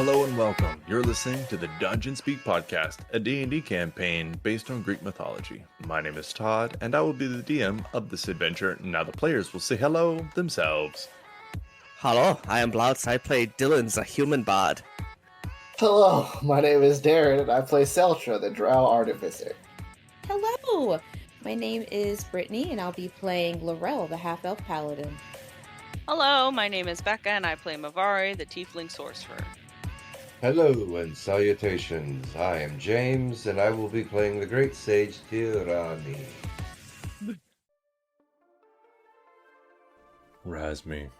Hello and welcome. You're listening to the Dungeon Speak podcast, a D&D campaign based on Greek mythology. My name is Todd, and I will be the DM of this adventure. Now the players will say hello themselves. Hello, I am Blouts. I play Dylan's a human bard. Hello, my name is Darren, and I play Seltra, the Drow Artificer. Hello, my name is Brittany, and I'll be playing Laurel, the half-elf paladin. Hello, my name is Becca, and I play Mavari, the tiefling sorcerer. Hello and salutations. I am James, and I will be playing the Great Sage Tirani. Razmi.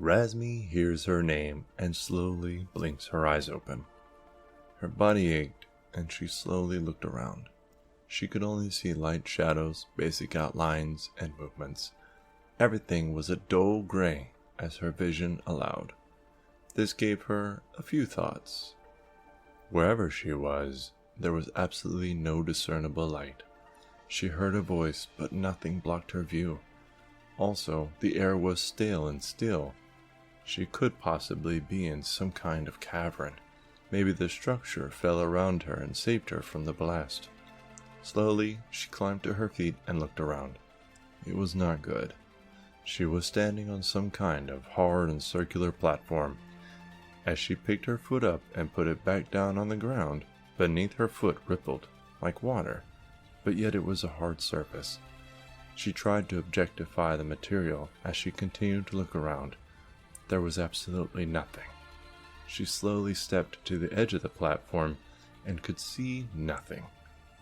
Razmi hears her name and slowly blinks her eyes open. Her body ached, and she slowly looked around. She could only see light shadows, basic outlines, and movements. Everything was a dull gray as her vision allowed. This gave her a few thoughts. Wherever she was, there was absolutely no discernible light. She heard a voice, but nothing blocked her view. Also, the air was stale and still. She could possibly be in some kind of cavern. Maybe the structure fell around her and saved her from the blast. Slowly, she climbed to her feet and looked around. It was not good. She was standing on some kind of hard and circular platform. As she picked her foot up and put it back down on the ground, beneath her foot rippled, like water, but yet it was a hard surface. She tried to objectify the material as she continued to look around. There was absolutely nothing. She slowly stepped to the edge of the platform and could see nothing.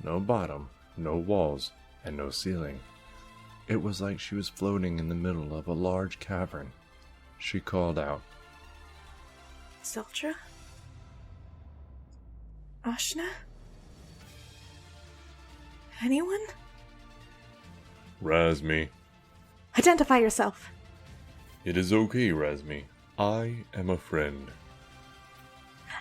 No bottom, no walls, and no ceiling. It was like she was floating in the middle of a large cavern. She called out, Seltra? Ashna? Anyone? Razmi. Identify yourself. It is okay, Razmi. I am a friend.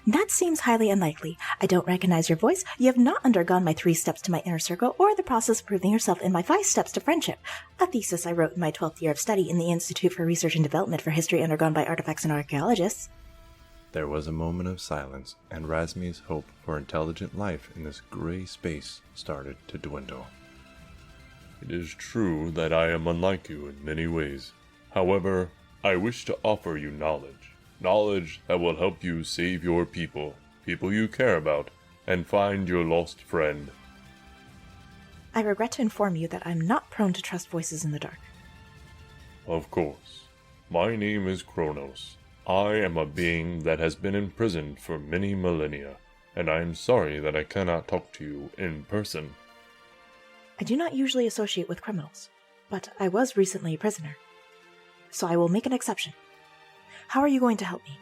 That seems highly unlikely. I don't recognize your voice. You have not undergone my 3 steps to my inner circle or the process of proving yourself in my 5 steps to friendship. A thesis I wrote in my 12th year of study in the Institute for Research and Development for History undergone by artifacts and archaeologists. There was a moment of silence, and Razmi's hope for intelligent life in this gray space started to dwindle. It is true that I am unlike you in many ways. However, I wish to offer you knowledge. Knowledge that will help you save your people you care about, and find your lost friend. I regret to inform you that I'm not prone to trust voices in the dark. Of course. My name is Kronos. I am a being that has been imprisoned for many millennia, and I am sorry that I cannot talk to you in person. I do not usually associate with criminals, but I was recently a prisoner. So I will make an exception. How are you going to help me?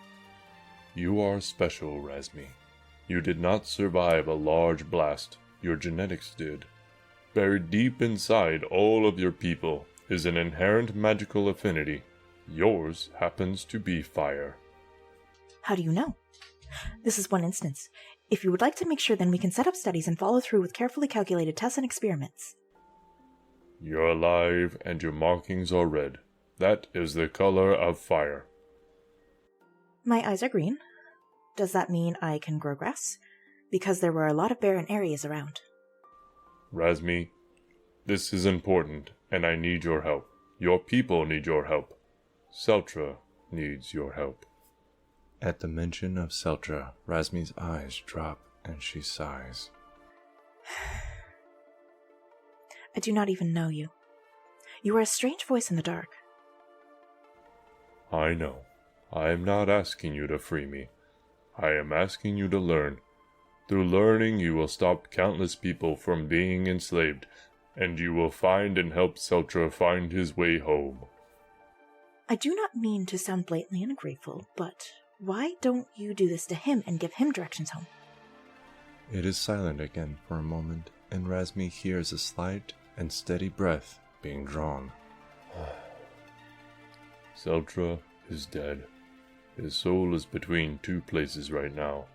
You are special, Razmi. You did not survive a large blast. Your genetics did. Buried deep inside all of your people is an inherent magical affinity. Yours happens to be fire. How do you know? This is one instance. If you would like to make sure, then we can set up studies and follow through with carefully calculated tests and experiments. You're alive and your markings are red. That is the color of fire. My eyes are green. Does that mean I can grow grass? Because there were a lot of barren areas around. Razmi, this is important, and I need your help. Your people need your help. Seltra needs your help. At the mention of Seltra, Razmi's eyes drop and she sighs. I do not even know you. You are a strange voice in the dark. I know. I am not asking you to free me. I am asking you to learn. Through learning, you will stop countless people from being enslaved, and you will find and help Seltra find his way home. I do not mean to sound blatantly ungrateful, but why don't you do this to him and give him directions home? It is silent again for a moment, and Razmi hears a slight and steady breath being drawn. Seltra is dead. His soul is between 2 places right now.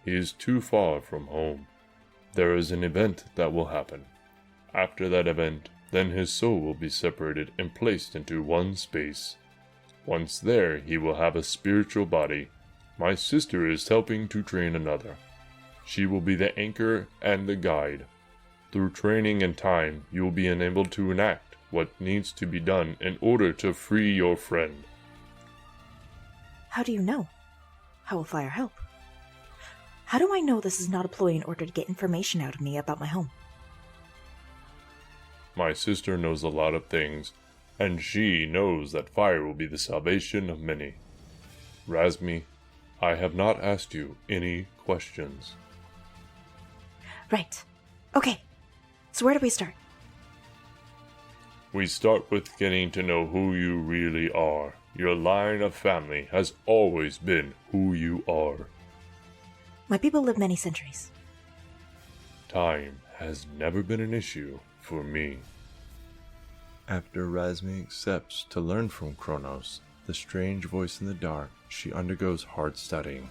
He is too far from home. There is an event that will happen. After that event, then his soul will be separated and placed into one space. Once there, he will have a spiritual body. My sister is helping to train another. She will be the anchor and the guide. Through training and time, you will be enabled to enact what needs to be done in order to free your friend. How do you know? How will fire help? How do I know this is not a ploy in order to get information out of me about my home? My sister knows a lot of things, and she knows that fire will be the salvation of many. Razmi, I have not asked you any questions. Right. Okay. So where do we start? We start with getting to know who you really are. Your line of family has always been who you are. My people live many centuries. Time has never been an issue for me. After Razmi accepts to learn from Kronos, the strange voice in the dark, she undergoes hard studying.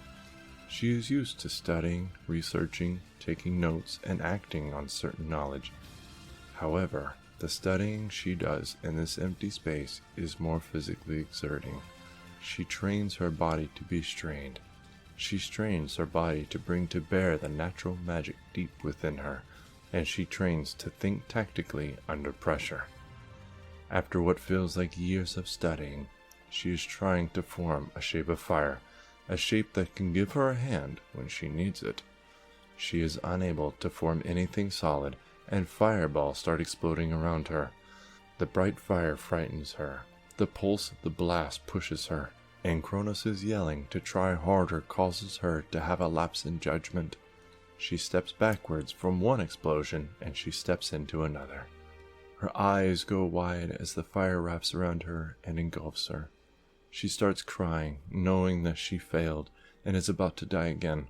She is used to studying, researching, taking notes, and acting on certain knowledge. However, the studying she does in this empty space is more physically exerting. She trains her body to be strained. She strains her body to bring to bear the natural magic deep within her, and she trains to think tactically under pressure. After what feels like years of studying, she is trying to form a shape of fire, a shape that can give her a hand when she needs it. She is unable to form anything solid, and fireballs start exploding around her. The bright fire frightens her. The pulse of the blast pushes her, and Kronos' yelling to try harder causes her to have a lapse in judgment. She steps backwards from one explosion, and she steps into another. Her eyes go wide as the fire wraps around her and engulfs her. She starts crying, knowing that she failed and is about to die again.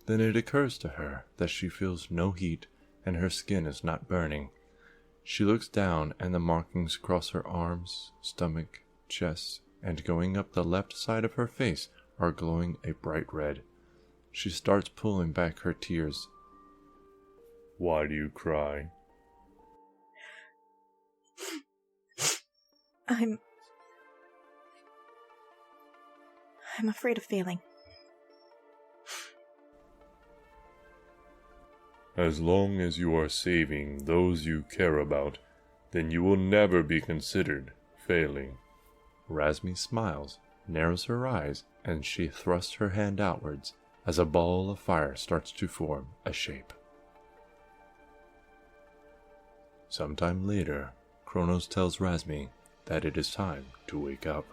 Then it occurs to her that she feels no heat and her skin is not burning. She looks down and the markings across her arms, stomach, chest, and going up the left side of her face are glowing a bright red. She starts pulling back her tears. Why do you cry? I'm afraid of failing. As long as you are saving those you care about, then you will never be considered failing. Razmi smiles, narrows her eyes, and she thrusts her hand outwards as a ball of fire starts to form a shape. Sometime later, Kronos tells Razmi that it is time to wake up.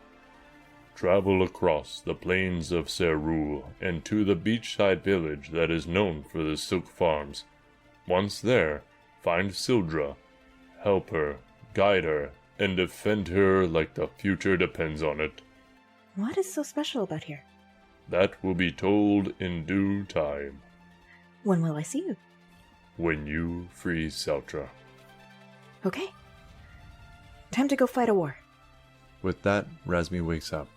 Travel across the plains of Serul and to the beachside village that is known for the silk farms. Once there, find Sildra, help her, guide her, and defend her like the future depends on it. What is so special about here? That will be told in due time. When will I see you? When you free Seltra. Okay. Time to go fight a war. With that, Razmi wakes up.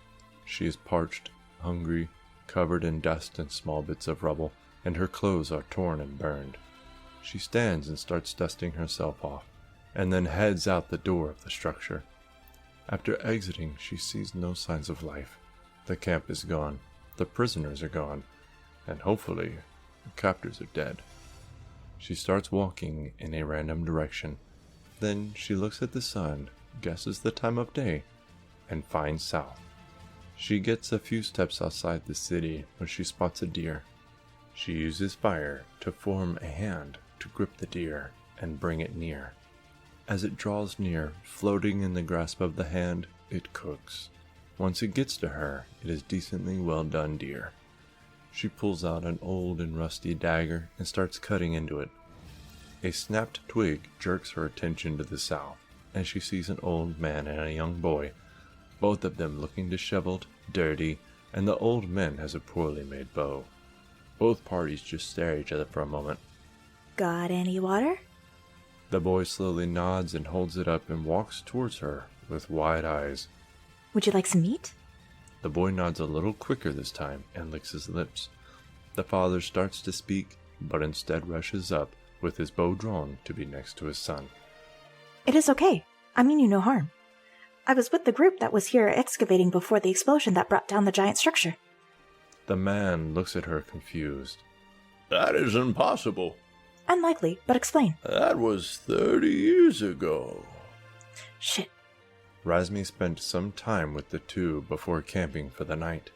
She is parched, hungry, covered in dust and small bits of rubble, and her clothes are torn and burned. She stands and starts dusting herself off, and then heads out the door of the structure. After exiting, she sees no signs of life. The camp is gone, the prisoners are gone, and hopefully, the captors are dead. She starts walking in a random direction. Then she looks at the sun, guesses the time of day, and finds south. She gets a few steps outside the city when she spots a deer. She uses fire to form a hand to grip the deer and bring it near. As it draws near, floating in the grasp of the hand, it cooks. Once it gets to her, it is decently well done deer. She pulls out an old and rusty dagger and starts cutting into it. A snapped twig jerks her attention to the south, and she sees an old man and a young boy, both of them looking disheveled, dirty, and the old man has a poorly made bow. Both parties just stare at each other for a moment. Got any water? The boy slowly nods and holds it up and walks towards her with wide eyes. Would you like some meat? The boy nods a little quicker this time and licks his lips. The father starts to speak, but instead rushes up with his bow drawn to be next to his son. It is okay. I mean you no harm. I was with the group that was here excavating before the explosion that brought down the giant structure. The man looks at her confused. That is impossible. Unlikely, but explain. That was 30 years ago. Shit. Razmi spent some time with the two before camping for the night.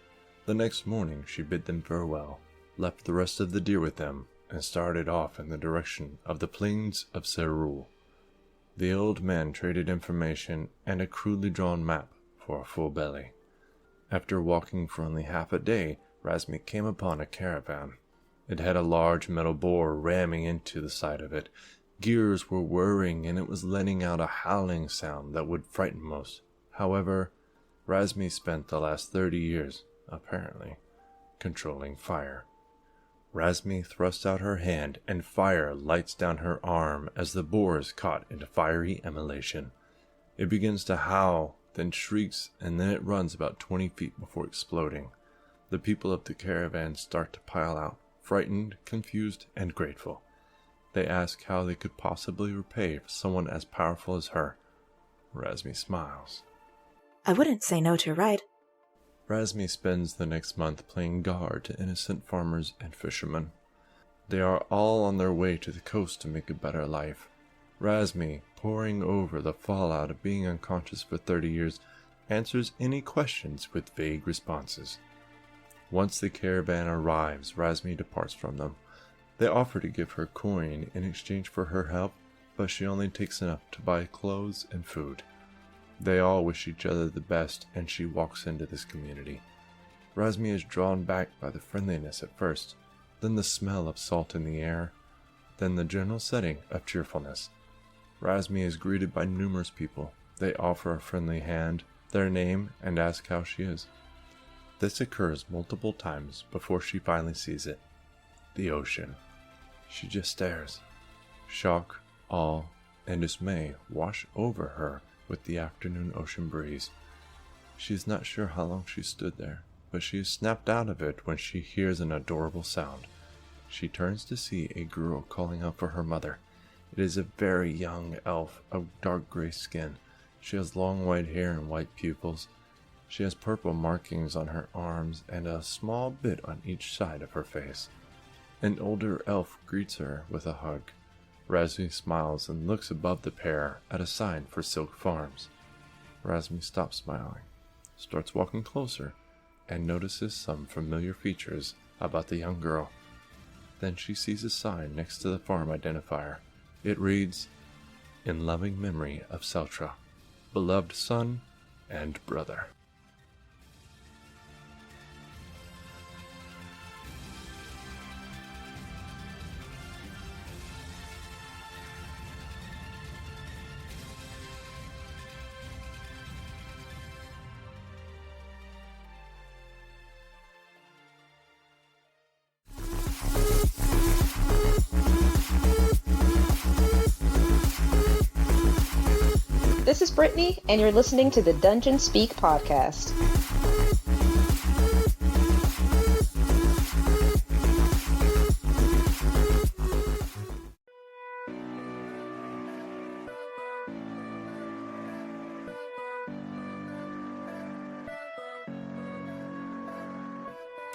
The next morning she bid them farewell, left the rest of the deer with them, and started off in the direction of the plains of Serul. The old man traded information and a crudely drawn map for a full belly. After walking for only half a day, Razmi came upon a caravan. It had a large metal boar ramming into the side of it. Gears were whirring and it was letting out a howling sound that would frighten most. However, Razmi spent the last 30 years, apparently, controlling fire. Razmi thrusts out her hand and fire lights down her arm as the boar is caught into fiery emulation. It begins to howl, then shrieks, and then it runs about 20 feet before exploding. The people of the caravan start to pile out, frightened, confused, and grateful. They ask how they could possibly repay someone as powerful as her. Razmi smiles. I wouldn't say no to a ride. Razmi spends the next month playing guard to innocent farmers and fishermen. They are all on their way to the coast to make a better life. Razmi, poring over the fallout of being unconscious for 30 years, answers any questions with vague responses. Once the caravan arrives, Razmi departs from them. They offer to give her coin in exchange for her help, but she only takes enough to buy clothes and food. They all wish each other the best, and she walks into this community. Razmi is drawn back by the friendliness at first, then the smell of salt in the air, then the general setting of cheerfulness. Razmi is greeted by numerous people. They offer a friendly hand, their name, and ask how she is. This occurs multiple times before she finally sees it. The ocean. She just stares. Shock, awe, and dismay wash over her with the afternoon ocean breeze. She is not sure how long she stood there, but she is snapped out of it when she hears an adorable sound. She turns to see a girl calling out for her mother. It is a very young elf of dark gray skin. She has long white hair and white pupils. She has purple markings on her arms and a small bit on each side of her face. An older elf greets her with a hug. Razmi smiles and looks above the pair at a sign for Silk Farms. Razmi stops smiling, starts walking closer, and notices some familiar features about the young girl. Then she sees a sign next to the farm identifier. It reads, "In loving memory of Seltra, beloved son and brother." This is Brittany, and you're listening to the Dungeon Speak podcast.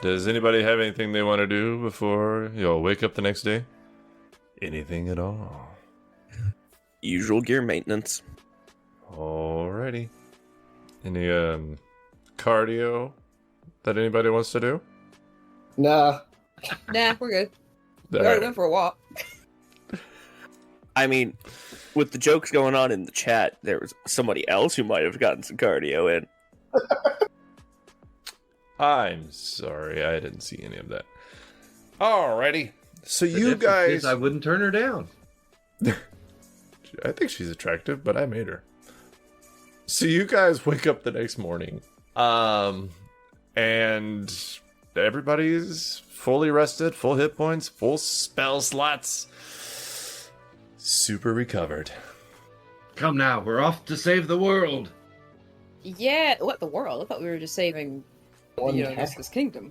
Does anybody have anything they want to do before you'll wake up the next day? Anything at all? Usual gear maintenance. Alrighty. Any cardio that anybody wants to do? Nah. Nah, we're good. We All already right. went for a walk. I mean, with the jokes going on in the chat, there was somebody else who might have gotten some cardio in. I'm sorry, I didn't see any of that. Alrighty. So The you difference is guys... I wouldn't turn her down. I think she's attractive, but I made her. So you guys wake up the next morning, and everybody's fully rested, full hit points, full spell slots, super recovered. Come now, we're off to save the world. Yeah, what, the world? I thought we were just saving, One this kingdom.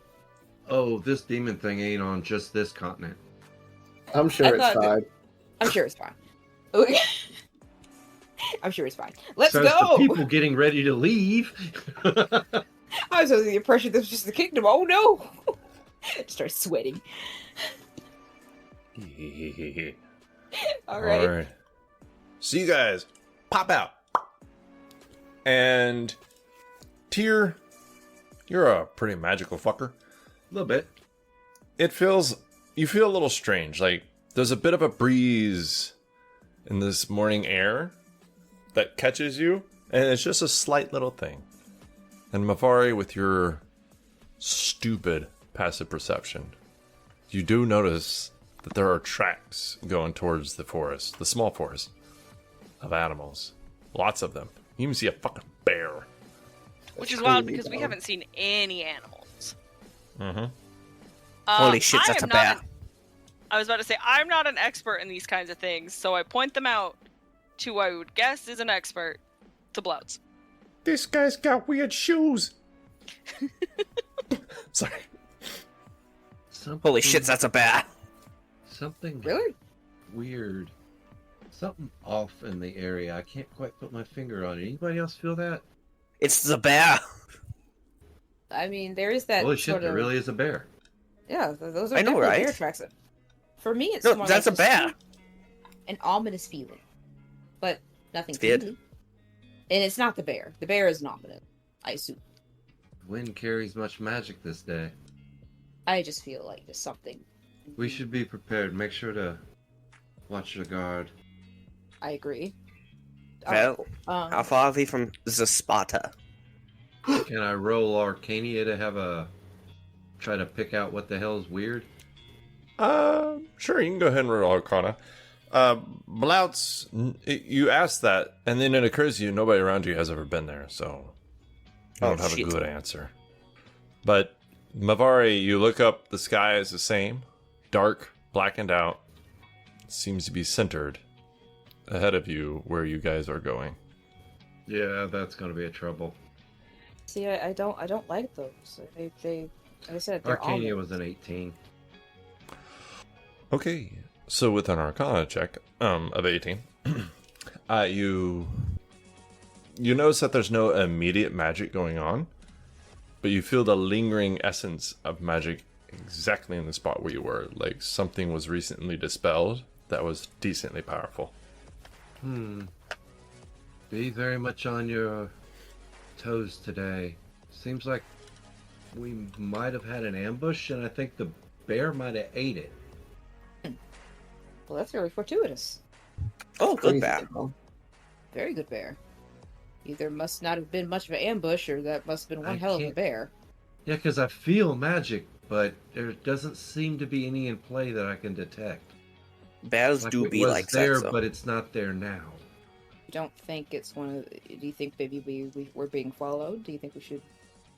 Oh, this demon thing ain't on just this continent. I'm sure I it's thought- fine. I'm sure it's fine. I'm sure it's fine. Let's Says go! the people getting ready to leave. I was under the impression this was just the kingdom. Oh no! Start sweating. All right. So you guys pop out. And Tyr, you're a pretty magical fucker. A little bit. You feel a little strange. Like there's a bit of a breeze in this morning air that catches you, and it's just a slight little thing. And Mavari, with your stupid passive perception, you do notice that there are tracks going towards the forest, the small forest of animals. Lots of them. You even see a fucking bear. Which is wild because we haven't seen any animals. Mm-hmm. Holy shit, that's a bear. I was about to say, I'm not an expert in these kinds of things, so I point them out to who I would guess is an expert, to Blouts. This guy's got weird shoes. Sorry. Holy shit, that's a bear. Something Really? weird. Something off in the area. I can't quite put my finger on it. Anybody else feel that? It's the bear. I mean, there is that Holy shit, sort there of... really is a bear. Yeah, those are I know, definitely right? bear tracks. For me, it's No, more that's like a bear. an ominous feeling, but nothing It's weird. creepy. And it's not the bear. The bear is not ominous, I assume. Wind carries much magic this day. I just feel like there's something. We should be prepared. Make sure to watch your guard. I agree. Well, how far are we from the Sparta? Can I roll Arcania to try to pick out what the hell's weird? Sure, you can go ahead and roll Arcana. Blouts, you asked that, and then it occurs to you nobody around you has ever been there, so you don't have a good answer. But Mavari, you look up, the sky is the same, dark, blackened out. It seems to be centered ahead of you where you guys are going. Yeah, that's gonna be a trouble. See, I don't like those. They like I said, they're Arcania ominous. was an 18. Okay, so with an Arcana check of 18, you notice that there's no immediate magic going on, but you feel the lingering essence of magic exactly in the spot where you were, like something was recently dispelled that was decently powerful. Be very much on your toes today. Seems like we might have had an ambush, and I think the bear might have ate it. Well, that's very fortuitous. Oh, good bear. Very good bear. Either must not have been much of an ambush, or that must have been one hell of a bear. Yeah, because I feel magic, but there doesn't seem to be any in play that I can detect. Bears do it be was like there, that, so. but it's not there now. You don't think it's one of... Do you think maybe we're being followed? Do you think we should...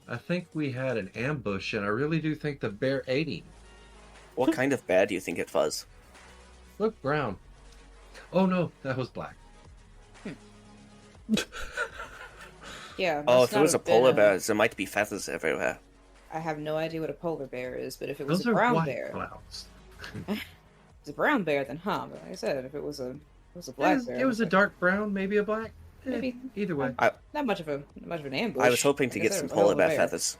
I think we had an ambush, and I really do think the bear ate him. What kind of bear do you think it was? Look, brown. Oh no, that was black. Yeah. Oh, must if it not have a have been polar bear, there might be feathers everywhere. I have no idea what a polar bear is, but if it was Those a are brown white bear... clouds. If it's a brown bear, then But like I said, if it was a black bear... It was a dark brown, maybe a black. Maybe. Either way. Not much of an ambush. I was hoping to Like I get said, some it was a hell polar of a bear feathers.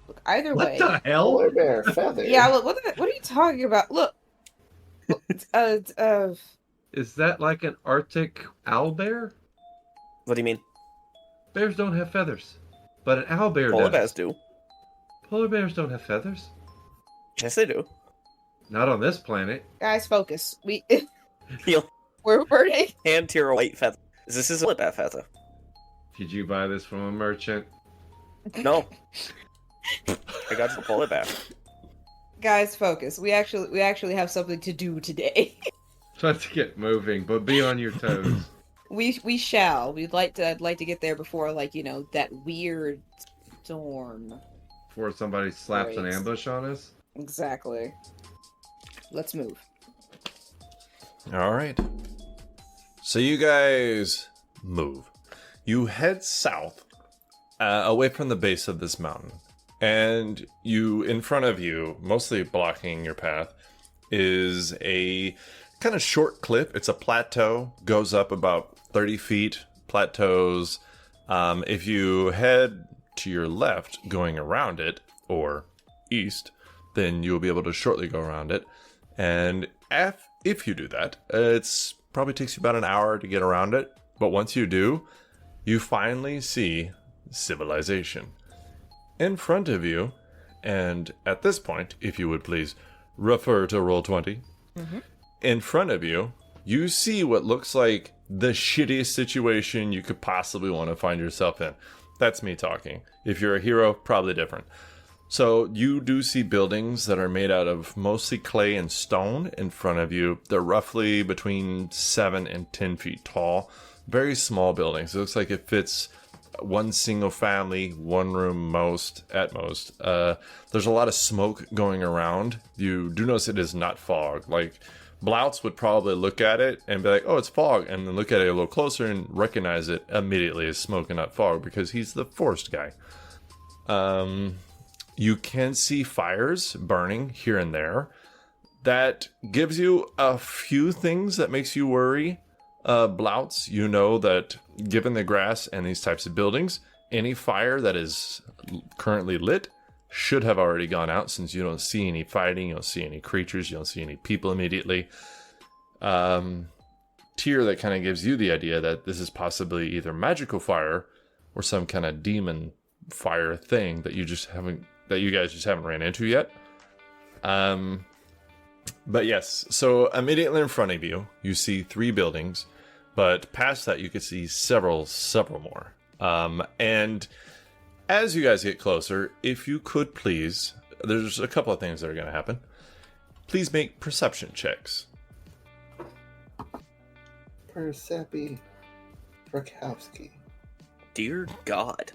Look, either What way... the hell? Polar bear feather. Yeah, look, what are you talking about? Look! Is that like an Arctic owl bear? What do you mean? Bears don't have feathers, but an owl bear Polar does. bears do. Polar bears don't have feathers. Yes, they do. Not on this planet. Guys, focus. You'll We're burning. hand tier a white feather. This is a polar bear feather. Did you buy this from a merchant? No. I got it from polar bear. Guys, focus. We actually have something to do today. Let's get moving, but be on your toes. we shall. I'd like to get there before, like, that weird storm. Before somebody slaps an Great. ambush on us. Exactly. Let's move. All right. So you guys move. You head south, away from the base of this mountain. And in front of you, mostly blocking your path, is a kind of short cliff. It's a plateau, goes up about 30 feet, plateaus. If you head to your left, going around it, or east, then you'll be able to shortly go around it. And if you do that, it's probably takes you about an hour to get around it. But once you do, you finally see civilization in front of you. And at this point, if you would please refer to Roll20. In front of you, you see what looks like the shittiest situation you could possibly want to find yourself in. That's me talking. If you're a hero, probably different. So you do see buildings that are made out of mostly clay and stone in front of you. They're roughly between 7 and 10 feet tall. Very small buildings. It looks like it fits one single family, one room at most. There's a lot of smoke going around. You do notice it is not fog. Like, Blouts would probably look at it and be like, oh, it's fog, and then look at it a little closer and recognize it immediately as smoke and not fog because he's the forest guy. You can see fires burning here and there. That gives you a few things that makes you worry. Blouts, you know that given the grass and these types of buildings, any fire that is currently lit should have already gone out, since you don't see any fighting, you don't see any creatures, you don't see any people immediately. Tier that kind of gives you the idea that this is possibly either magical fire or some kind of demon fire thing that you guys just haven't ran into yet. But yes, so immediately in front of you, you see 3 buildings, but past that you could see several more. And as you guys get closer, if you could please, there's a couple of things that are going to happen. Please make perception checks. Persepi Rakowski. Dear God.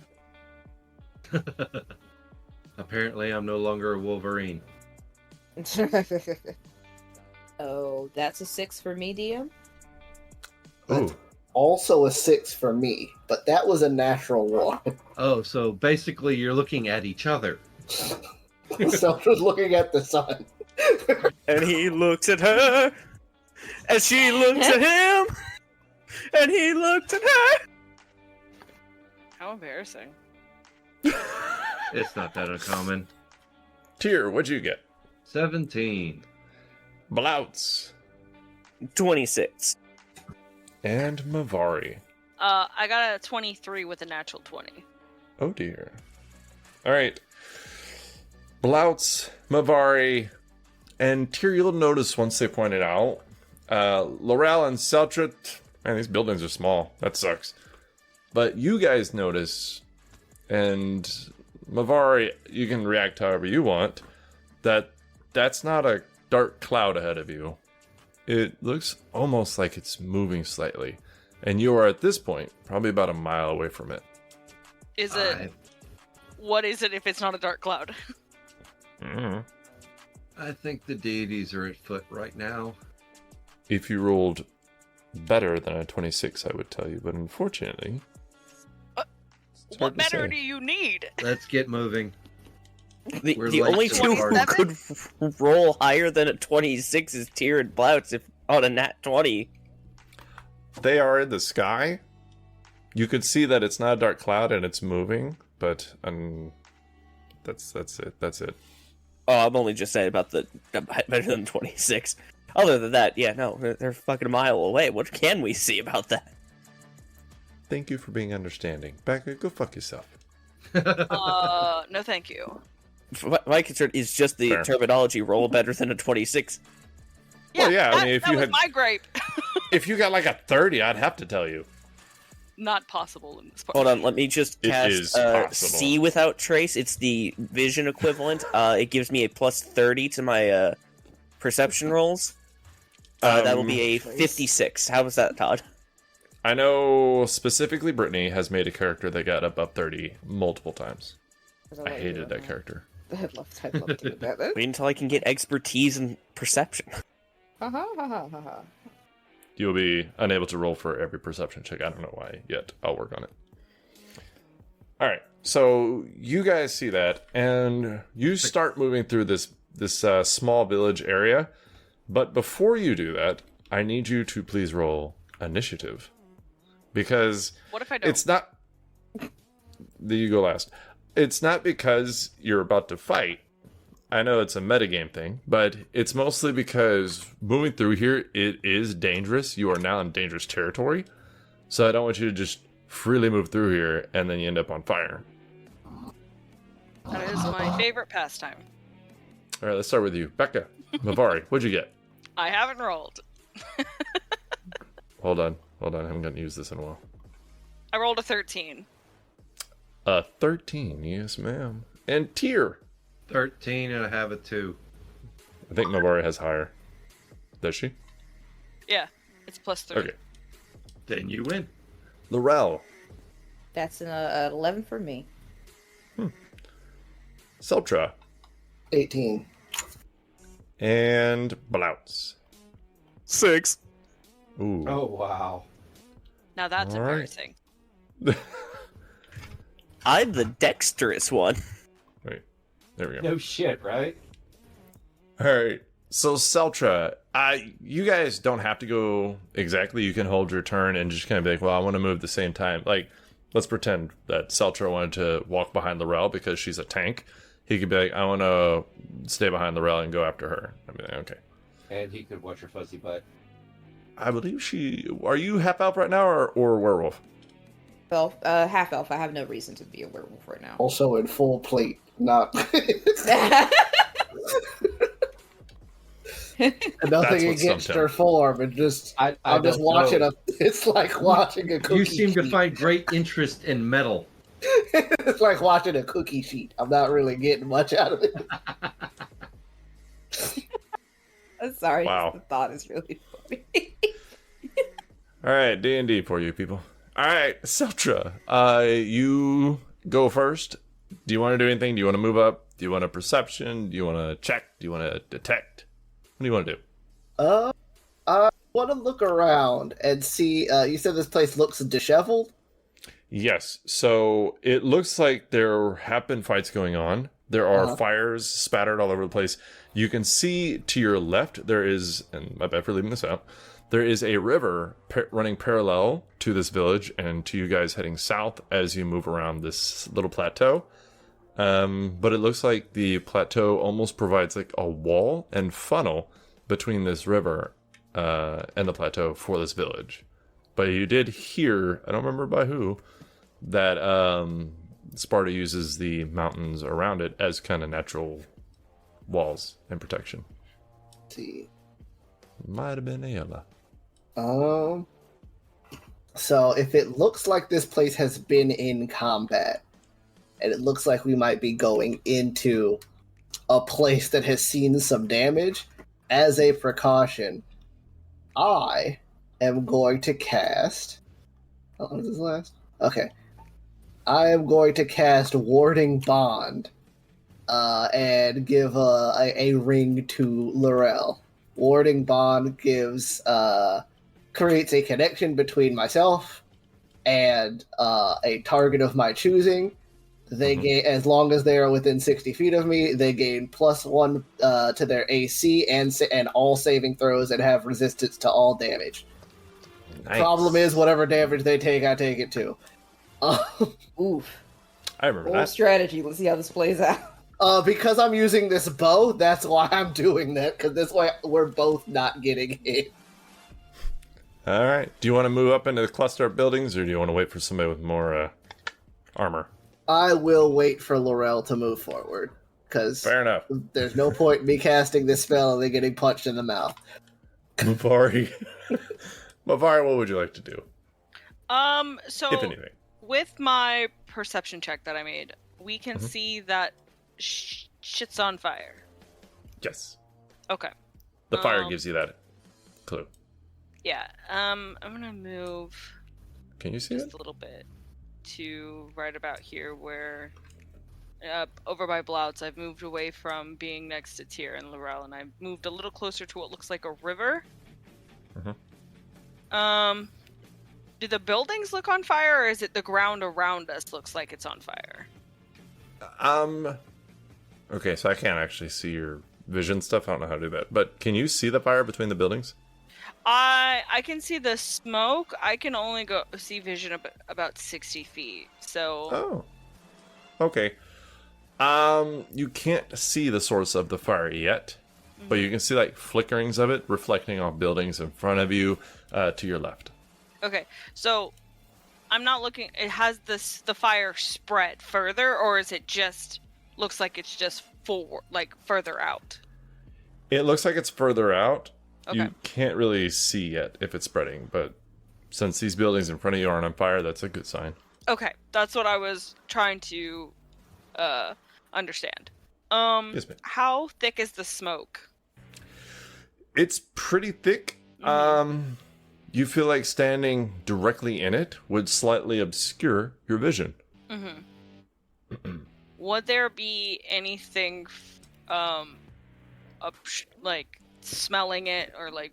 Apparently, I'm no longer a Wolverine. Oh, that's a 6 for me, DM. Ooh. Also a 6 for me, but that was a natural 1. Oh, so basically you're looking at each other. Seltra's looking at the sun. And he looks at her, and she looks at him, and he looks at her. How embarrassing. It's not that uncommon. Tier, what'd you get? 17. Blouts. 26. And Mavari. I got a 23 with a natural 20. Oh dear. Alright. Blouts, Mavari, and Tyr, you'll notice once they point it out. Laurel and Seltra, man, these buildings are small. That sucks. But you guys notice, and Mavari, you can react however you want, that's not a dark cloud ahead of you. It looks almost like it's moving slightly. And you are at this point probably about a mile away from it. Is it? What is it if it's not a dark cloud? I think the deities are at foot right now. If you rolled better than a 26, I would tell you. But unfortunately... What better do you need? Let's get moving. The only two who could roll higher than a 26 is Tyr and Blouts if on a nat 20. They are in the sky. You could see that it's not a dark cloud and it's moving, but that's it. Oh, I'm only just saying about the better than 26. Other than that, yeah, no, they're fucking a mile away. What can we see about that? Thank you for being understanding. Becca, go fuck yourself. No thank you. My concern is just the terminology roll better than a 26. Yeah, well, yeah, I mean, if that you was had my gripe. if you got like a 30, I'd have to tell you. Not possible in this part. Hold on, let me just cast See Without Trace. It's the vision equivalent. It gives me a plus 30 to my perception rolls. That will be a 56. How was that, Todd? I know specifically Brittany has made a character that got above 30 multiple times. I hated that character. I'd love to do that. Wait until I can get expertise in perception. You'll be unable to roll for every perception check. I don't know why yet. I'll work on it. Alright, so you guys see that, and you start moving through this small village area. But before you do that, I need you to please roll initiative. because what if I don't? It's not. You go last. It's not because you're about to fight. I know it's a metagame thing, but it's mostly because moving through here, it is dangerous. You are now in dangerous territory. So I don't want you to just freely move through here and then you end up on fire. That is my favorite pastime. All right, let's start with you. Becca, Mavari, what'd you get? I haven't rolled. Hold on. I haven't gotten to use this in a while. I rolled a 13. 13, yes ma'am. And Tyr. 13 and I have a 2. I think Mavari has higher. Does she? Yeah, it's plus 3. Okay. Then you win. Laurel. That's an 11 for me. Seltra. 18. And Blouts. 6. Ooh. Oh, wow. Now that's All right. embarrassing. I'm the dexterous one. Wait. There we go. No shit, right? All right. So Seltra, you guys don't have to go exactly. You can hold your turn and just kind of be like, well, I want to move at the same time. Like, let's pretend that Seltra wanted to walk behind Laurel because she's a tank. He could be like, I want to stay behind Laurel and go after her. I'd be like, okay. And he could watch her fuzzy butt. I believe are you half elf right now or werewolf? Elf, half elf. I have no reason to be a werewolf right now. Also in full plate, not nothing against her form. And just I'm just watching it's like watching a cookie. You seem to sheet. find great interest in metal. It's like watching a cookie sheet. I'm not really getting much out of it. I'm sorry. Wow. The thought is really funny. All right, D&D for you people. All right, Seltra, you go first. Do you want to do anything? Do you want to move up? Do you want a perception? Do you want to check? Do you want to detect? What do you want to do? I want to look around and see. You said this place looks disheveled. Yes. So it looks like there have been fights going on. There are fires spattered all over the place. You can see to your left there is, and my bad for leaving this out, there is a river running parallel to this village and to you guys heading south as you move around this little plateau. But it looks like the plateau almost provides like a wall and funnel between this river and the plateau for this village. But you did hear, I don't remember by who, that Sparta uses the mountains around it as kind of natural walls and protection. Let's see. Might have been Ayla. So if it looks like this place has been in combat, and it looks like we might be going into a place that has seen some damage, as a precaution, I am going to cast... Oh, what is this last? Okay. I am going to cast Warding Bond and give a ring to Laurel. Warding Bond gives creates a connection between myself and a target of my choosing. They gain, as long as they are within 60 feet of me, they gain +1 to their AC and all saving throws and have resistance to all damage. Nice. Problem is, whatever damage they take, I take it too. Oof. I remember Full that. strategy. Let's see how this plays out. Because I'm using this bow, that's why I'm doing that, because this way we're both not getting hit. All right. Do you want to move up into the cluster of buildings, or do you want to wait for somebody with more armor? I will wait for Laurel to move forward, because Fair enough. there's no point in me casting this spell and then getting punched in the mouth. Mavari. Mavari, what would you like to do? So If anything. with my perception check that I made, we can see that shit's on fire. Yes. Okay. The fire gives you that clue. Yeah. I'm gonna move Can you see just it? a little bit to right about here where over by Blouts, I've moved away from being next to Tyr and Laurel, and I've moved a little closer to what looks like a river. Do the buildings look on fire, or is it the ground around us looks like it's on fire? Okay, so I can't actually see your vision stuff. I don't know how to do that. But can you see the fire between the buildings? I can see the smoke. I can only see vision about 60 feet. So. Oh. Okay. You can't see the source of the fire yet, but you can see like flickerings of it reflecting off buildings in front of you, to your left. Okay, so I'm not looking. It has the fire spread further, or is it just looks like it's just forward, like further out? It looks like it's further out. Okay. You can't really see yet if it's spreading, but since these buildings in front of you aren't on fire, that's a good sign. Okay, that's what I was trying to understand. Yes, ma'am. How thick is the smoke? It's pretty thick. You feel like standing directly in it would slightly obscure your vision. Would there be anything, like smelling it, or like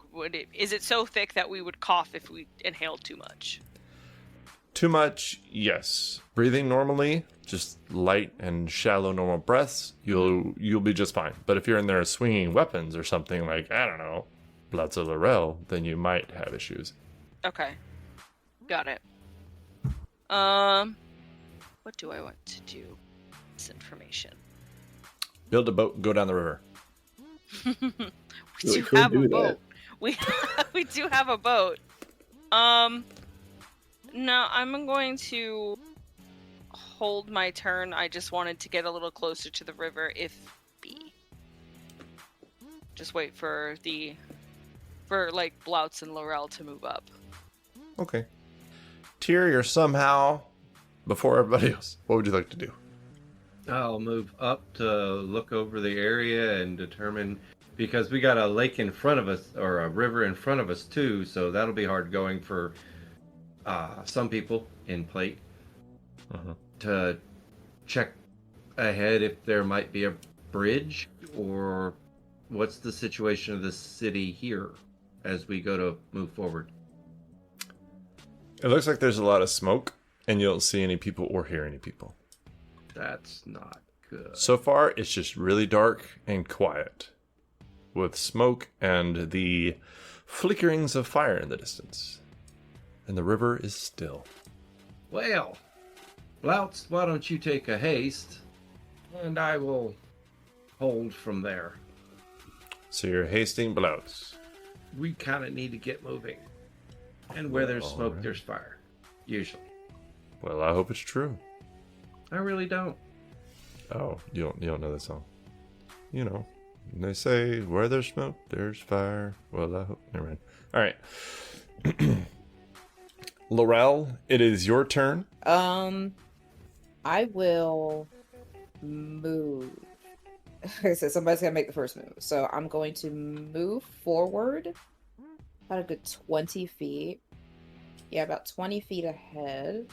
is it so thick that we would cough if we inhaled too much? Too much, yes. Breathing normally, just light and shallow normal breaths, you'll be just fine. But if you're in there swinging weapons or something like, I don't know, Bloods of Laurel, then you might have issues. Okay. Got it. What do I want to do? This information. Build a boat and go down the river. We do have a boat. We do have a boat. No, I'm going to hold my turn. I just wanted to get a little closer to the river if be. Just wait for like Blouts and Laurel to move up. Okay. Tyr, you're somehow before everybody else. What would you like to do? I'll move up to look over the area and determine, because we got a lake in front of us, or a river in front of us too, so that'll be hard going for some people in plate. To check ahead if there might be a bridge, or what's the situation of the city here as we go to move forward. It looks like there's a lot of smoke, and you don't see any people or hear any people. That's not good. So far, it's just really dark and quiet, with smoke and the flickerings of fire in the distance. And the river is still. Well, Blouts, why don't you take a haste, and I will hold from there. So you're hasting Blouts. We kind of need to get moving. And where there's smoke, right. There's fire. Usually. Well, I hope it's true. I really don't. Oh, you don't know that song? You know, they say where there's smoke, there's fire. Well, I hope. Never mind. All right. Laurel, it is your turn. I will move. So somebody's gonna make the first move. So I'm going to move forward about a good 20 feet. Yeah, about 20 feet ahead.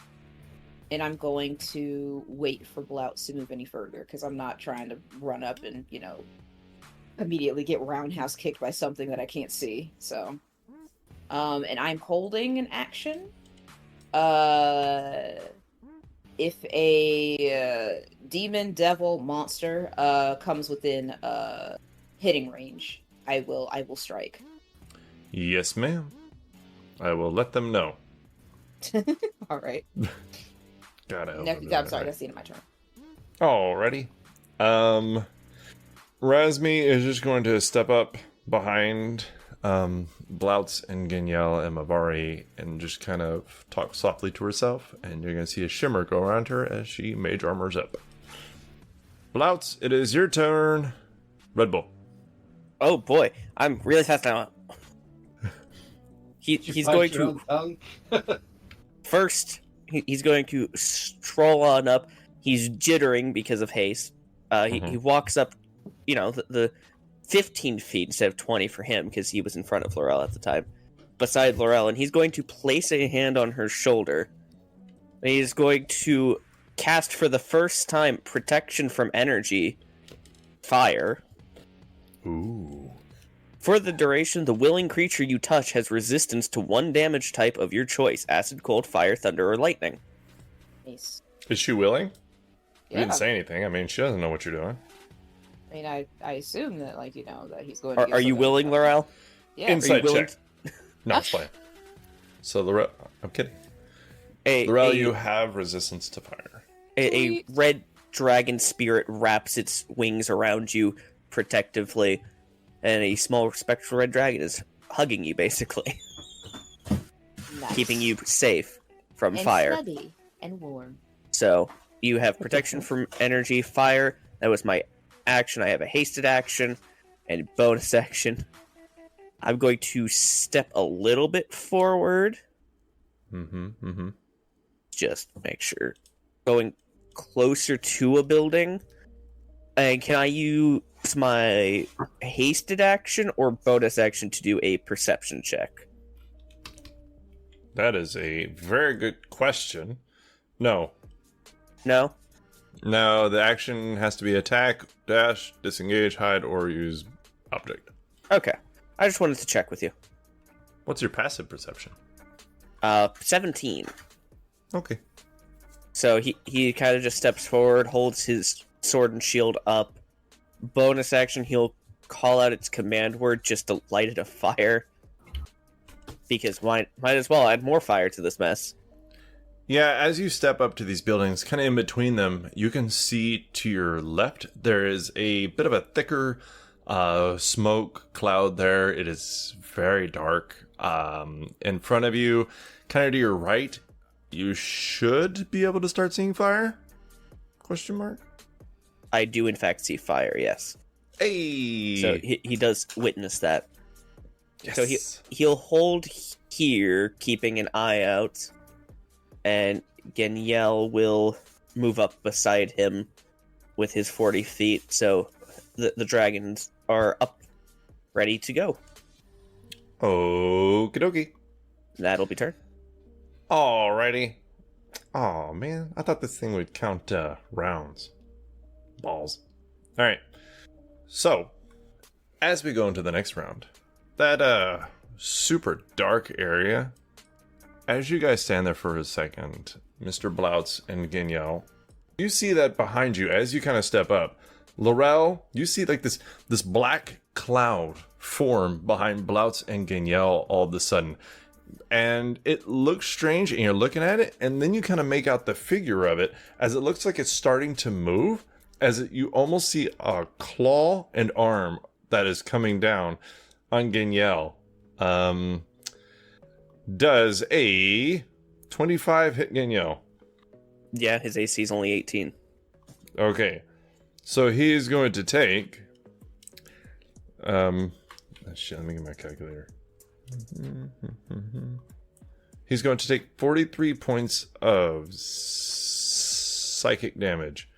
And I'm going to wait for Blouts to move any further, because I'm not trying to run up and, immediately get roundhouse kicked by something that I can't see. So, and I'm holding an action. If a demon, devil, monster comes within hitting range, I will strike. Yes, ma'am. I will let them know. All right. God, I hope I'm sorry, that's the end of my turn. Alrighty. Razmi is just going to step up behind Blouts and Genielle and Mavari and just kind of talk softly to herself, and you're going to see a shimmer go around her as she mage armors up. Blouts, it is your turn. Red Bull. Oh boy, I'm really fast now. He's going to first. He's going to stroll on up. He's jittering because of haste. He walks up, the 15 feet instead of 20 for him, because he was in front of Laurel at the time, beside Laurel, and he's going to place a hand on her shoulder. And he's going to cast for the first time protection from energy, fire. Ooh. For the duration, the willing creature you touch has resistance to one damage type of your choice: acid, cold, fire, thunder, or lightning. Nice. Is she willing? Yeah. You didn't say anything. I mean, she doesn't know what you're doing. I mean, I assume that, that he's going to... Are you willing, Laurel? Yeah. Insight check. No, it's fine. So, Laurel, I'm kidding. Laurel, you have resistance to fire. A red dragon spirit wraps its wings around you protectively, and a small spectral red dragon is hugging you, basically. Nice. Keeping you safe from and fire. Steady and warm. So, you have protection from energy, fire. That was my action. I have a hasted action and bonus action. I'm going to step a little bit forward. Just make sure. Going closer to a building. And can I use my hasted action or bonus action to do a perception check? That is a very good question. No. No? No, the action has to be attack, dash, disengage, hide, or use object. Okay. I just wanted to check with you. What's your passive perception? 17. Okay. So he kind of just steps forward, holds his sword and shield up. Bonus action, he'll call out its command word just to light it afire. Because might as well add more fire to this mess. Yeah, as you step up to these buildings, kind of in between them, you can see to your left there is a bit of a thicker smoke cloud there. It is very dark. In front of you, kind of to your right, you should be able to start seeing fire? Question mark? I do in fact see fire, yes. Hey! So he does witness that. Yes. So he'll hold here, keeping an eye out, and Geniel will move up beside him with his 40 feet, so the dragons are up, ready to go. Okie dokie. That'll be turn. Alrighty. Oh man, I thought this thing would count rounds. Balls. Alright. So, as we go into the next round, that super dark area, as you guys stand there for a second, Mr. Bloutz and Geniel, you see that behind you, as you kind of step up, Laurel, you see like this black cloud form behind Bloutz and Geniel all of a sudden. And it looks strange, and you're looking at it, and then you kind of make out the figure of it, as it looks like it's starting to move, you almost see a claw and arm that is coming down on Geniel. Does a 25 hit Geniel? Yeah, his AC is only 18. Okay. So he is going to take... shit, let me get my calculator. He's going to take 43 points of psychic damage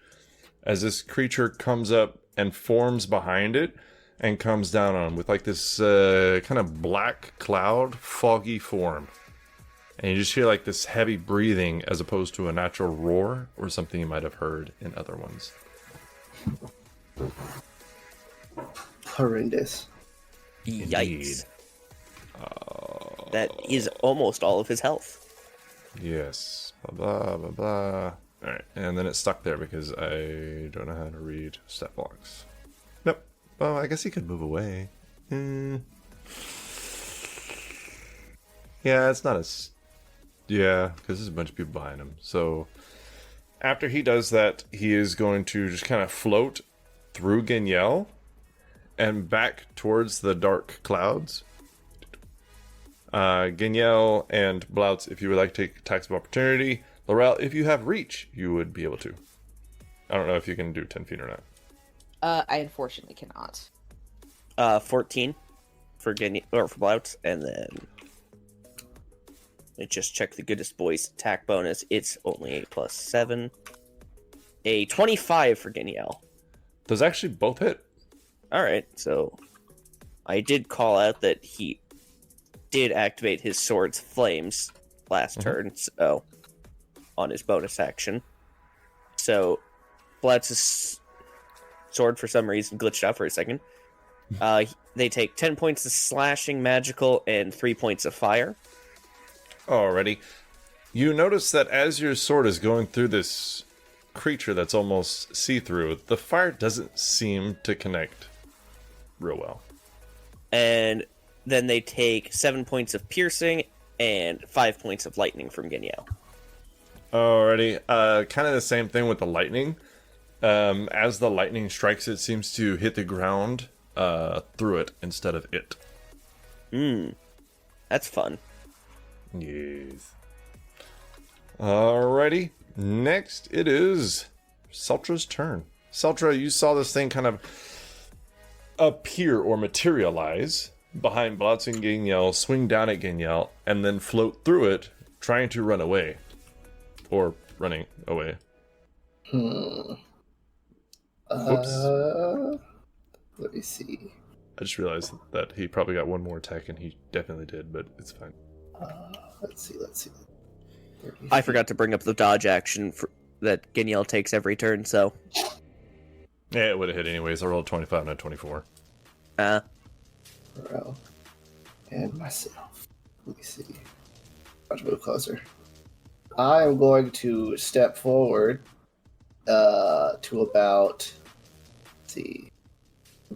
as this creature comes up and forms behind it and comes down on him with like this kind of black cloud, foggy form. And you just hear like this heavy breathing as opposed to a natural roar or something you might have heard in other ones. Horrendous. Yikes. That is almost all of his health. Yes. Blah, blah, blah, blah. Alright, and then it's stuck there because I don't know how to read stat blocks. Nope. Well, I guess he could move away. Yeah, it's not as... Yeah, because there's a bunch of people behind him. So, after he does that, he is going to just kind of float through Geniel and back towards the dark clouds. Geniel and Bloutz, if you would like to take attacks of opportunity. Laurel, if you have reach, you would be able to. I don't know if you can do 10 feet or not. I unfortunately cannot. 14 for for Bloutz, and then let me just check the goodest boys attack bonus. It's only a +7. A 25 for Geniel. Those actually both hit. Alright, so I did call out that he did activate his sword's flames last turn, so on his bonus action. So Bloutz's sword for some reason glitched out for a second. They take 10 points of slashing, magical, and 3 points of fire. Alrighty. You notice that as your sword is going through this creature that's almost see-through, the fire doesn't seem to connect real well. And then they take 7 points of piercing and 5 points of lightning from Genielle. Alrighty. Kind of the same thing with the lightning. As the lightning strikes, it seems to hit the ground through it instead of it. That's fun. Yes. Alrighty. Next, it is Seltra's turn. Seltra, you saw this thing kind of appear or materialize behind Blotz and Genielle, swing down at Genielle, and then float through it, trying to run away. Or running away. Whoops. Let me see. I just realized that he probably got one more attack, and he definitely did, but it's fine. Let's see. I forgot to bring up the dodge action that Genielle takes every turn, so... Yeah, it would have hit anyways. I rolled 25, not 24. Morale. And myself. Let me see. I'll move closer. I am going to step forward to about... Let's see.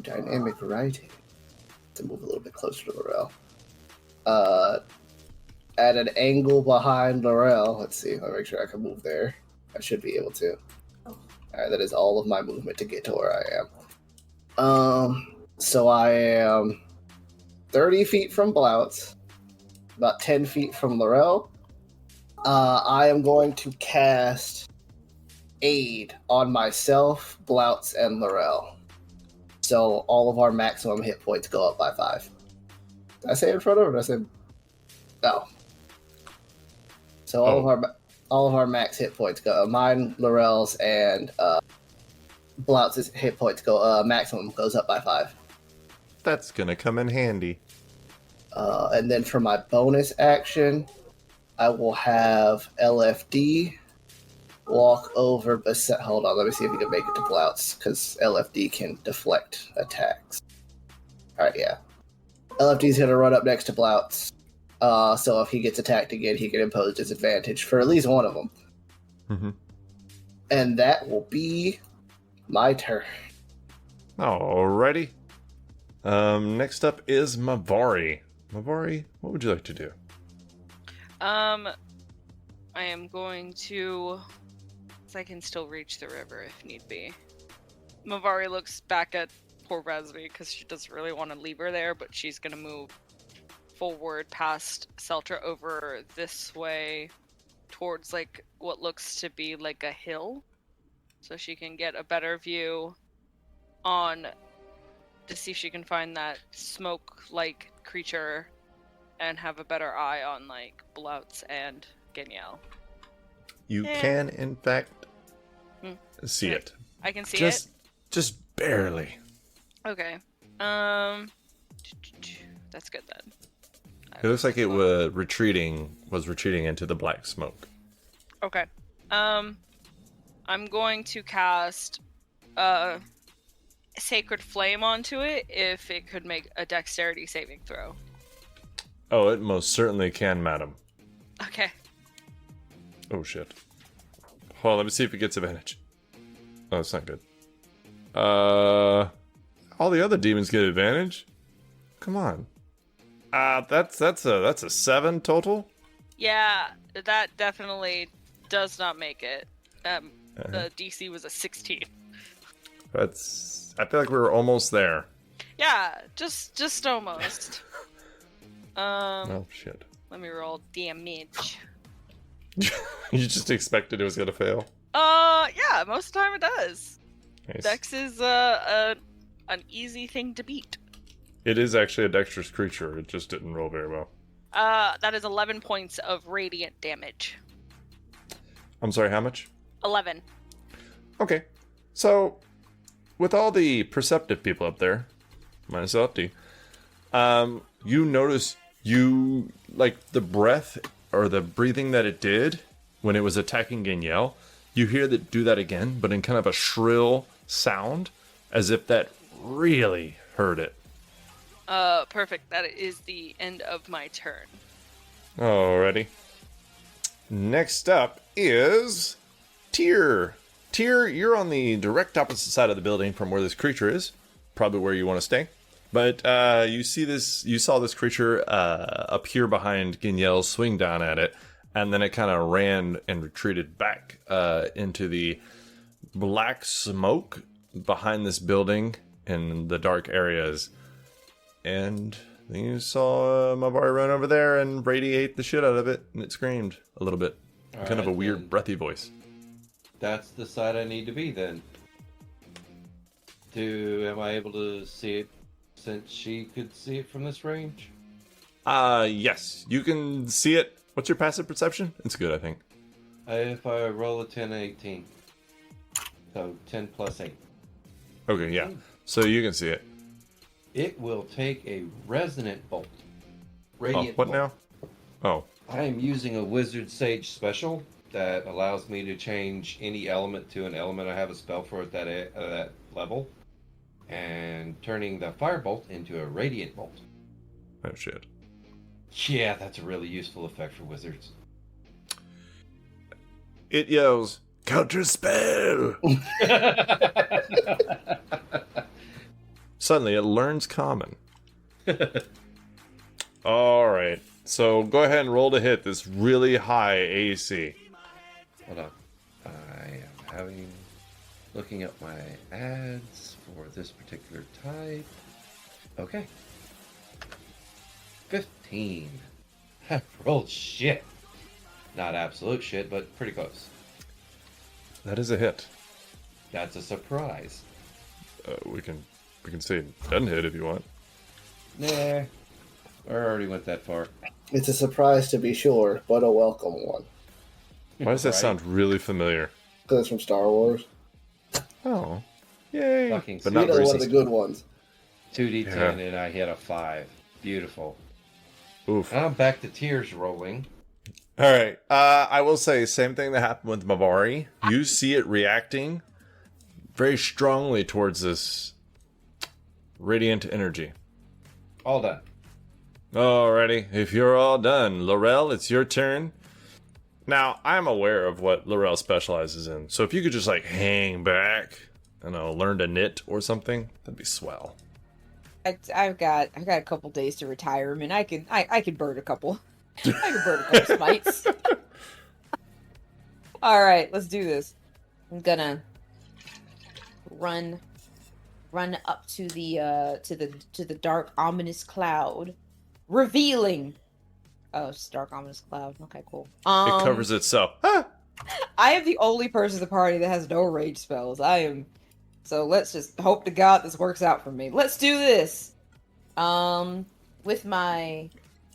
Dynamic writing. To move a little bit closer to Laurel. At an angle behind Laurel. Let's see. I'll make sure I can move there. I should be able to. Alright, that is all of my movement to get to where I am. So I am 30 feet from Bloutz, about 10 feet from Laurel. I am going to cast Aid on myself, Bloutz, and Laurel. So all of our maximum hit points go up by 5. Did I say in front of, or did I say... No. So all of our max hit points go. Mine, Laurel's, and Bloutz's hit points go. Maximum goes up by 5. That's gonna come in handy. And then for my bonus action, I will have LFD walk over. Hold on, let me see if we can make it to Bloutz, because LFD can deflect attacks. All right, yeah. LFD's gonna run up next to Bloutz. So if he gets attacked again, he can impose disadvantage for at least one of them. Mm-hmm. And that will be my turn. Alrighty. Next up is Mavari. Mavari, what would you like to do? I am going to... I can still reach the river if need be. Mavari looks back at poor Razvi because she doesn't really want to leave her there, but she's going to move forward past Seltra over this way towards like what looks to be like a hill, so she can get a better view on to see if she can find that smoke-like creature and have a better eye on like Bloutz and Genielle. You can, in fact, see it. I can see it? Just barely. Okay. That's good then. It looks like it was retreating into the black smoke. Okay. I'm going to cast Sacred Flame onto it if it could make a dexterity saving throw. Oh, it most certainly can, madam. Okay. Oh, shit. Hold on, let me see if it gets advantage. Oh, it's not good. All the other demons get advantage? Come on. That's a 7 total? Yeah, that definitely does not make it. The DC was a 16. I feel like we were almost there. Yeah, just almost. Oh, shit. Let me roll damage. You just expected it was gonna fail? Yeah, most of the time it does. Nice. Dex is an easy thing to beat. It is actually a dexterous creature. It just didn't roll very well. That is 11 points of radiant damage. I'm sorry, how much? 11. Okay. So, with all the perceptive people up there, minus LFD, you notice the breath or the breathing that it did when it was attacking Genielle, you hear that do that again, but in kind of a shrill sound, as if that really hurt it. Perfect. That is the end of my turn. Alrighty. Next up is Tyr. Tyr, you're on the direct opposite side of the building from where this creature is. Probably where you want to stay. But you saw this creature appear behind Guignel, swing down at it, and then it kind of ran and retreated back into the black smoke behind this building in the dark areas. And then you saw Mavari run over there and radiate the shit out of it, and it screamed a little bit. Kind of a weird, breathy voice. That's the side I need to be then. Am I able to see it since she could see it from this range? Yes. You can see it. What's your passive perception? It's good, I think. If I roll a 10 and 18. So 10 plus 8. Okay, yeah. So you can see it. It will take a resonant bolt. Radiant what bolt. now? Oh. I am using a Wizard Sage special that allows me to change any element to an element I have a spell for at that level. And turning the firebolt into a radiant bolt. Oh, shit. Yeah, that's a really useful effect for wizards. It yells, "Counter spell!" Suddenly, it learns common. All right. So go ahead and roll to hit this really high AC. Hold on. I am looking up my ads for this particular type. Okay. 15. I rolled shit. Not absolute shit, but pretty close. That is a hit. That's a surprise. We can say it doesn't hit if you want. Nah. I already went that far. It's a surprise to be sure, but a welcome one. Why does that sound really familiar? Because it's from Star Wars. Oh. Yay. Fucking But You not know, one of the Reese's. good ones. 2d10 Yeah. and I hit a 5. Beautiful. Oof. I'm back to tears rolling. All right. I will say same thing that happened with Mavari. You see it reacting very strongly towards this radiant energy. All done. Alrighty. If you're all done, Laurel, it's your turn. Now, I'm aware of what Laurel specializes in, so if you could just like hang back, learn to knit or something, that'd be swell. I've got a couple days to retirement. I could burn a couple. I could burn a couple smites. All right, let's do this. I'm gonna run up to the dark ominous cloud, revealing. Oh, it's dark ominous cloud. Okay, cool. It covers itself. Ah! I am the only person in the party that has no rage spells. So let's just hope to God this works out for me. Let's do this. With my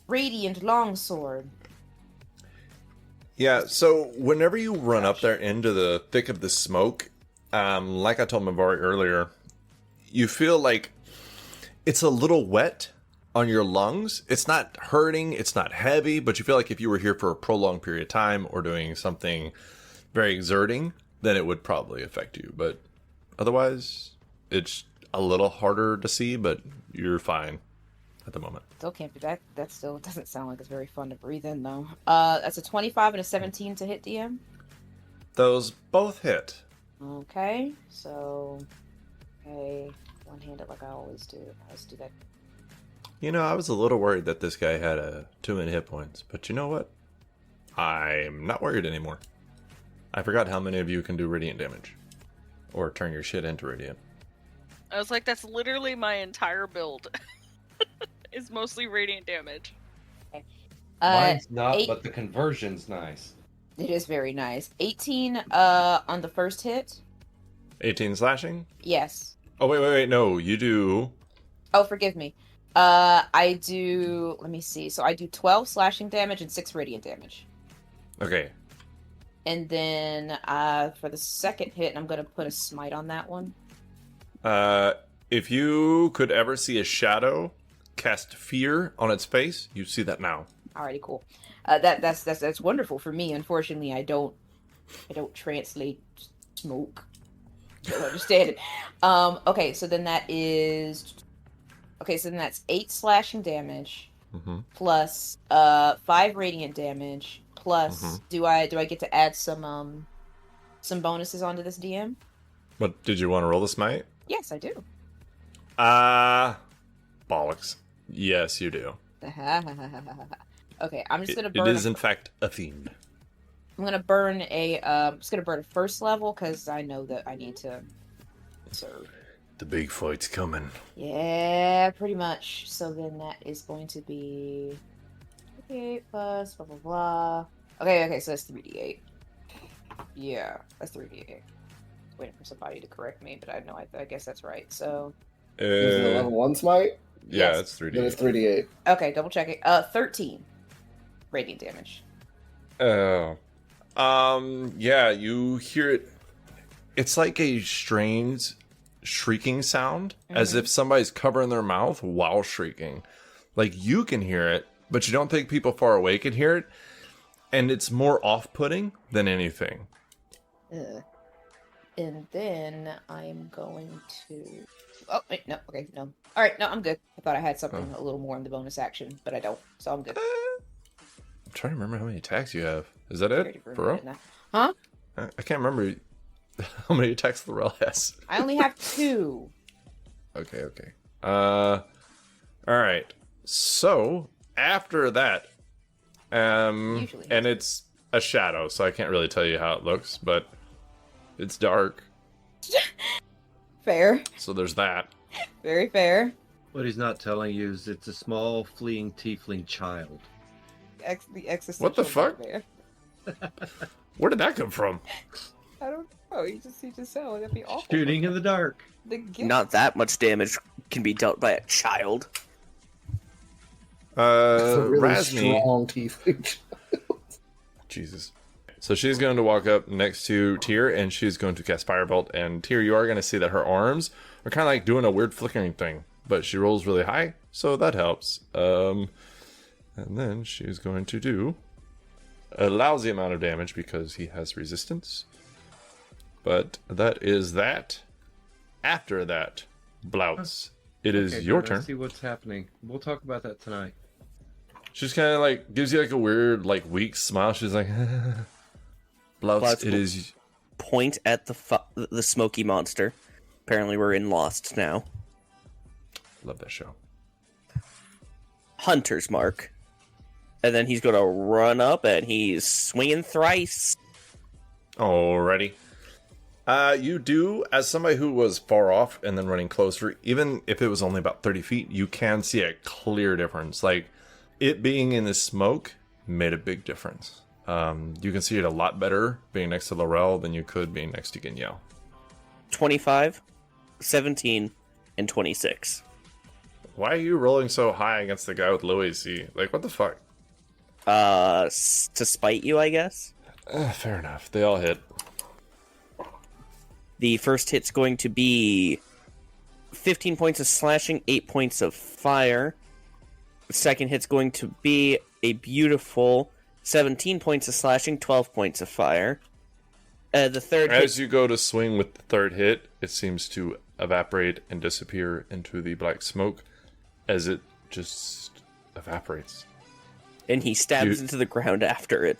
radiant longsword. Yeah, so whenever you run up there into the thick of the smoke, like I told Mavari earlier, you feel like it's a little wet on your lungs. It's not hurting, it's not heavy, but you feel like if you were here for a prolonged period of time or doing something very exerting, then it would probably affect you. But otherwise, it's a little harder to see, but you're fine at the moment. Still can't be that. That still doesn't sound like it's very fun to breathe in, though. That's a 25 and a 17 to hit DM. Those both hit. Okay, so one-handed like I always do. Let's do that. I was a little worried that this guy had 2 hit points, but you know what? I'm not worried anymore. I forgot how many of you can do radiant damage. Or turn your shit into radiant. I was like, that's literally my entire build. It's mostly radiant damage. Okay. Mine's not, 8... but the conversion's nice. It is very nice. 18 on the first hit. 18 slashing? Yes. Oh, wait, no, you do... Oh, forgive me. I do... Let me see. So I do 12 slashing damage and 6 radiant damage. Okay. And then for the second hit, I'm going to put a smite on that one. If you could ever see a shadow cast fear on its face, you see that now. Alrighty, cool. That's wonderful for me. Unfortunately, I don't translate smoke. Don't understand it. Okay, so then that is... Okay, so then that's 8 slashing damage, plus 5 radiant damage, plus do I get to add some bonuses onto this DM? What, did you want to roll the smite? Yes, I do. Bollocks. Yes, you do. Okay, I'm just gonna burn. It is in fact a fiend. I'm gonna burn a. Just gonna burn a first level because I know that I need to serve. The big fight's coming. Yeah, pretty much. So then that is going to be 8 plus blah blah blah. Okay, so that's 3d8. Yeah, that's 3d8. Waiting for somebody to correct me, but I guess that's right. So. Is it a level 1 smite? Yeah, Yes. it's 3D. Then it's 3d8. Okay, double check it. 13 radiant damage. Oh. Yeah, you hear it. It's like a strange shrieking sound, as if somebody's covering their mouth while shrieking. Like, you can hear it, but you don't think people far away can hear it. And it's more off-putting than anything. And then I'm going to... Oh, wait, no. Okay, no. Alright, no, I'm good. I thought I had something a little more in the bonus action, but I don't, so I'm good. I'm trying to remember how many attacks you have. Is that it? For real? Huh? I can't remember how many attacks Laurel has. I only have 2. Okay. Alright. So, after that, and it's a shadow, so I can't really tell you how it looks, but it's dark. Fair. So there's that. Very fair. What he's not telling you is it's a small, fleeing tiefling child. The existential What the fuck? nightmare. Where did that come from? I don't know. He just said that'd be awful. Shooting in the dark. Not that much damage can be dealt by a child. It's a really Razmi. strong tiefling. Jesus. So she's going to walk up next to Tyr, and she's going to cast Firebolt. And Tyr, you are going to see that her arms are kind of like doing a weird flickering thing, but she rolls really high, so that helps. And then she's going to do a lousy amount of damage because he has resistance. But that is that. After that, Blouse, it is your turn. Let's see what's happening. We'll talk about that tonight. She's kind of like gives you like a weird, like weak smile. She's like, Blouse, it is. Point at the smoky monster. Apparently, we're in Lost now. Love that show. Hunter's mark, and then he's gonna run up and he's swinging thrice. Alrighty. You do, as somebody who was far off and then running closer, even if it was only about 30 feet, you can see a clear difference. Like, it being in the smoke made a big difference. You can see it a lot better being next to Laurel than you could being next to Ginyel. 25, 17, and 26. Why are you rolling so high against the guy with low AC? Like, what the fuck? To spite you, I guess? Fair enough. They all hit. The first hit's going to be 15 points of slashing, 8 points of fire. The second hit's going to be a beautiful 17 points of slashing, 12 points of fire. The third As you go to swing with the third hit, it seems to evaporate and disappear into the black smoke as it just evaporates. And he stabs into the ground after it.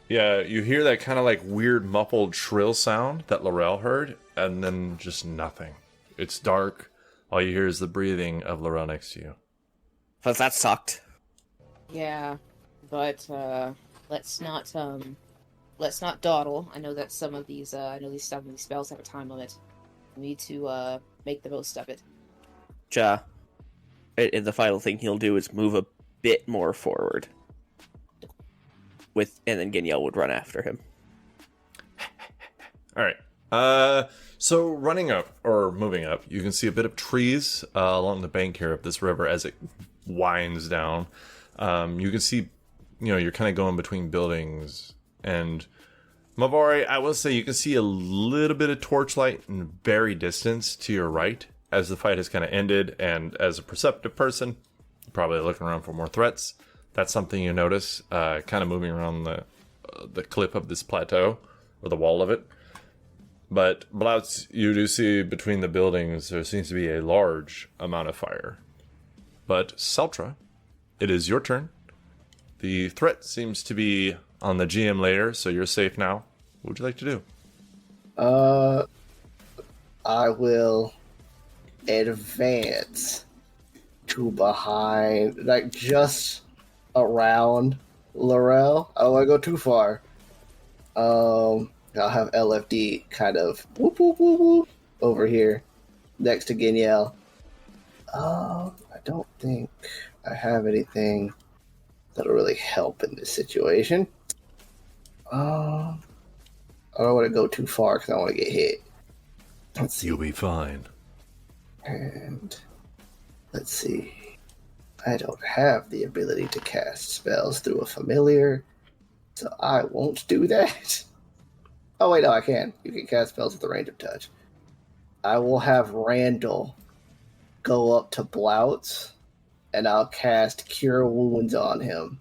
Yeah, you hear that kind of like weird muffled shrill sound that Laurel heard, and then just nothing. It's dark. All you hear is the breathing of Laurel next to you. But that sucked. Yeah, but let's not dawdle. I know that some of these spells have a time limit. We need to make the most of it. And the final thing he'll do is move a bit more forward. And then Ginyel would run after him. Alright. So running up, or moving up, you can see a bit of trees along the bank here of this river as it winds down. You can see, you're kind of going between buildings. And Mavari, I will say you can see a little bit of torchlight in very distance to your right as the fight has kind of ended. And as a perceptive person, you're probably looking around for more threats. That's something you notice, kind of moving around the cliff of this plateau, or the wall of it. But Blouse, you do see between the buildings, there seems to be a large amount of fire. But Seltra, it is your turn. The threat seems to be on the GM layer, so you're safe now. What would you like to do? I will advance to behind, like just around Laurel. I don't want to go too far. I'll have LFD kind of whoop whoop whoop whoop over here next to Genielle. I don't think I have anything that'll really help in this situation. I don't want to go too far because I don't want to get hit. You'll be fine. And let's see. I don't have the ability to cast spells through a familiar, so I won't do that. Oh, wait, no, I can. You can cast spells with the range of touch. I will have Randall go up to Blouts, and I'll cast Cure Wounds on him.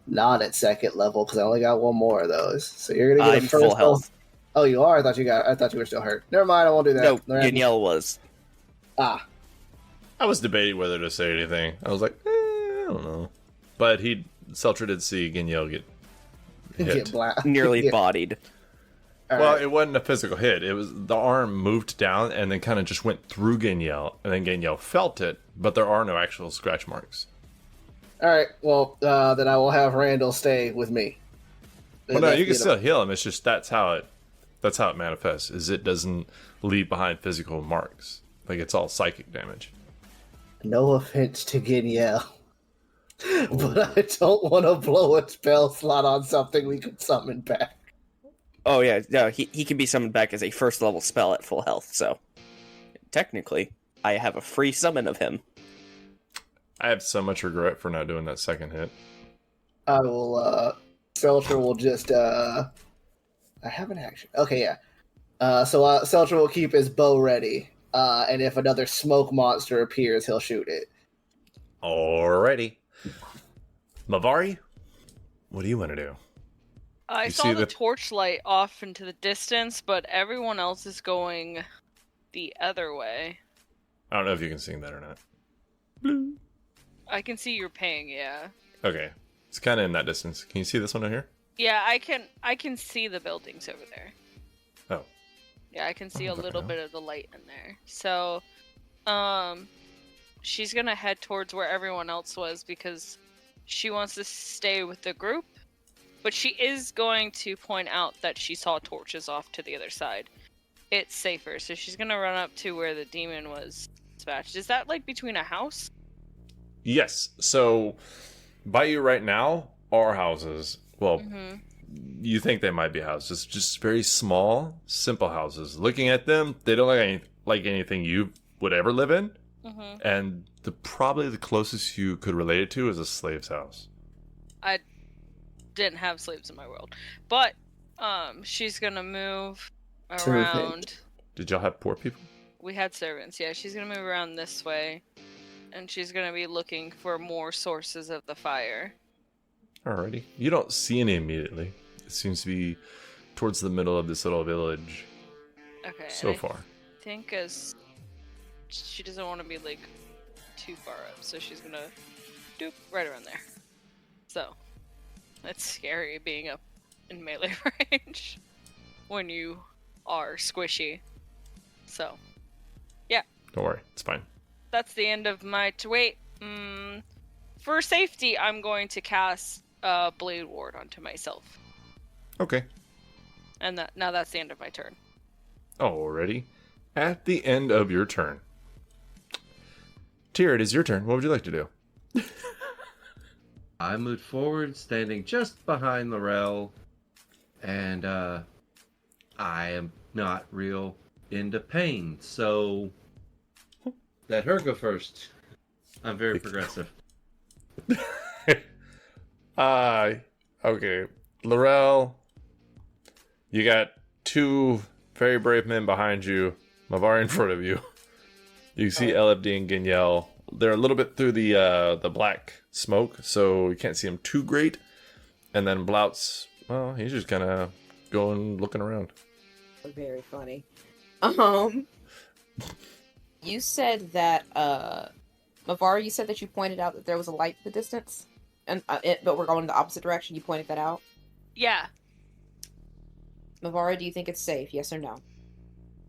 Not at second level, because I only got one more of those. So you're going to get a first full health. Oh, you are? I thought you were still hurt. Never mind, I won't do that. No, Danielle was. Ah. I was debating whether to say anything. I was like, I don't know. But Seltra did see Genielle get hit. Nearly bodied. Well, it wasn't a physical hit. It was the arm moved down and then kind of just went through Genielle, and then Genielle felt it, but there are no actual scratch marks. All right, well, then I will have Randall stay with me. Well, no, you can still heal him. It's just that's how it manifests. Is it doesn't leave behind physical marks. Like it's all psychic damage. No offense to Genielle, but I don't want to blow a spell slot on something we could summon back. Oh yeah, no, he can be summoned back as a first level spell at full health, so technically I have a free summon of him. I have so much regret for not doing that second hit. I will, Seltra will just, I have an action. Okay, yeah. So Seltra will keep his bow ready, and if another smoke monster appears, he'll shoot it. Alrighty. Mavari, what do you want to do? I saw the torchlight off into the distance, but everyone else is going the other way. I don't know if you can see that or not. I can see your ping, yeah. Okay. It's kind of in that distance. Can you see this one right here? Yeah, I can see the buildings over there. Oh. Yeah, I can see a little bit of the light in there. So, she's gonna head towards where everyone else was because she wants to stay with the group. But she is going to point out that she saw torches off to the other side. It's safer, so she's gonna run up to where the demon was dispatched. Is that like between a house? Yes. So, by you right now are houses. Well, you think they might be houses. Just very small, simple houses. Looking at them, they don't look like anything you would ever live in. And probably the closest you could relate it to is a slave's house. I didn't have slaves in my world, but she's gonna move around. Did y'all have poor people? We had servants. Yeah, she's gonna move around this way, and she's gonna be looking for more sources of the fire. Alrighty. You don't see any immediately. It seems to be towards the middle of this little village. Okay. So far. I think as she doesn't want to be like too far up, so she's gonna doop right around there. So. It's scary being up in melee range when you are squishy. So, yeah. Don't worry, it's fine. That's the end of my... for safety, I'm going to cast Blade Ward onto myself. Okay. And now that's the end of my turn. Alrighty. At the end of your turn. Tyr, it is your turn. What would you like to do? I moved forward, standing just behind Laurel, and I am not real into pain, so let her go first. I'm very progressive. Okay. Laurel, you got two very brave men behind you, Mavar in front of you. You see LFD and Genielle. They're a little bit through the black smoke, so you can't see them too great. And then Blouts, well, he's just kind of looking around. Very funny. You said that, Mavar, you said that you pointed out that there was a light in the distance, and but we're going in the opposite direction. You pointed that out. Yeah. Mavar, do you think it's safe? Yes or no?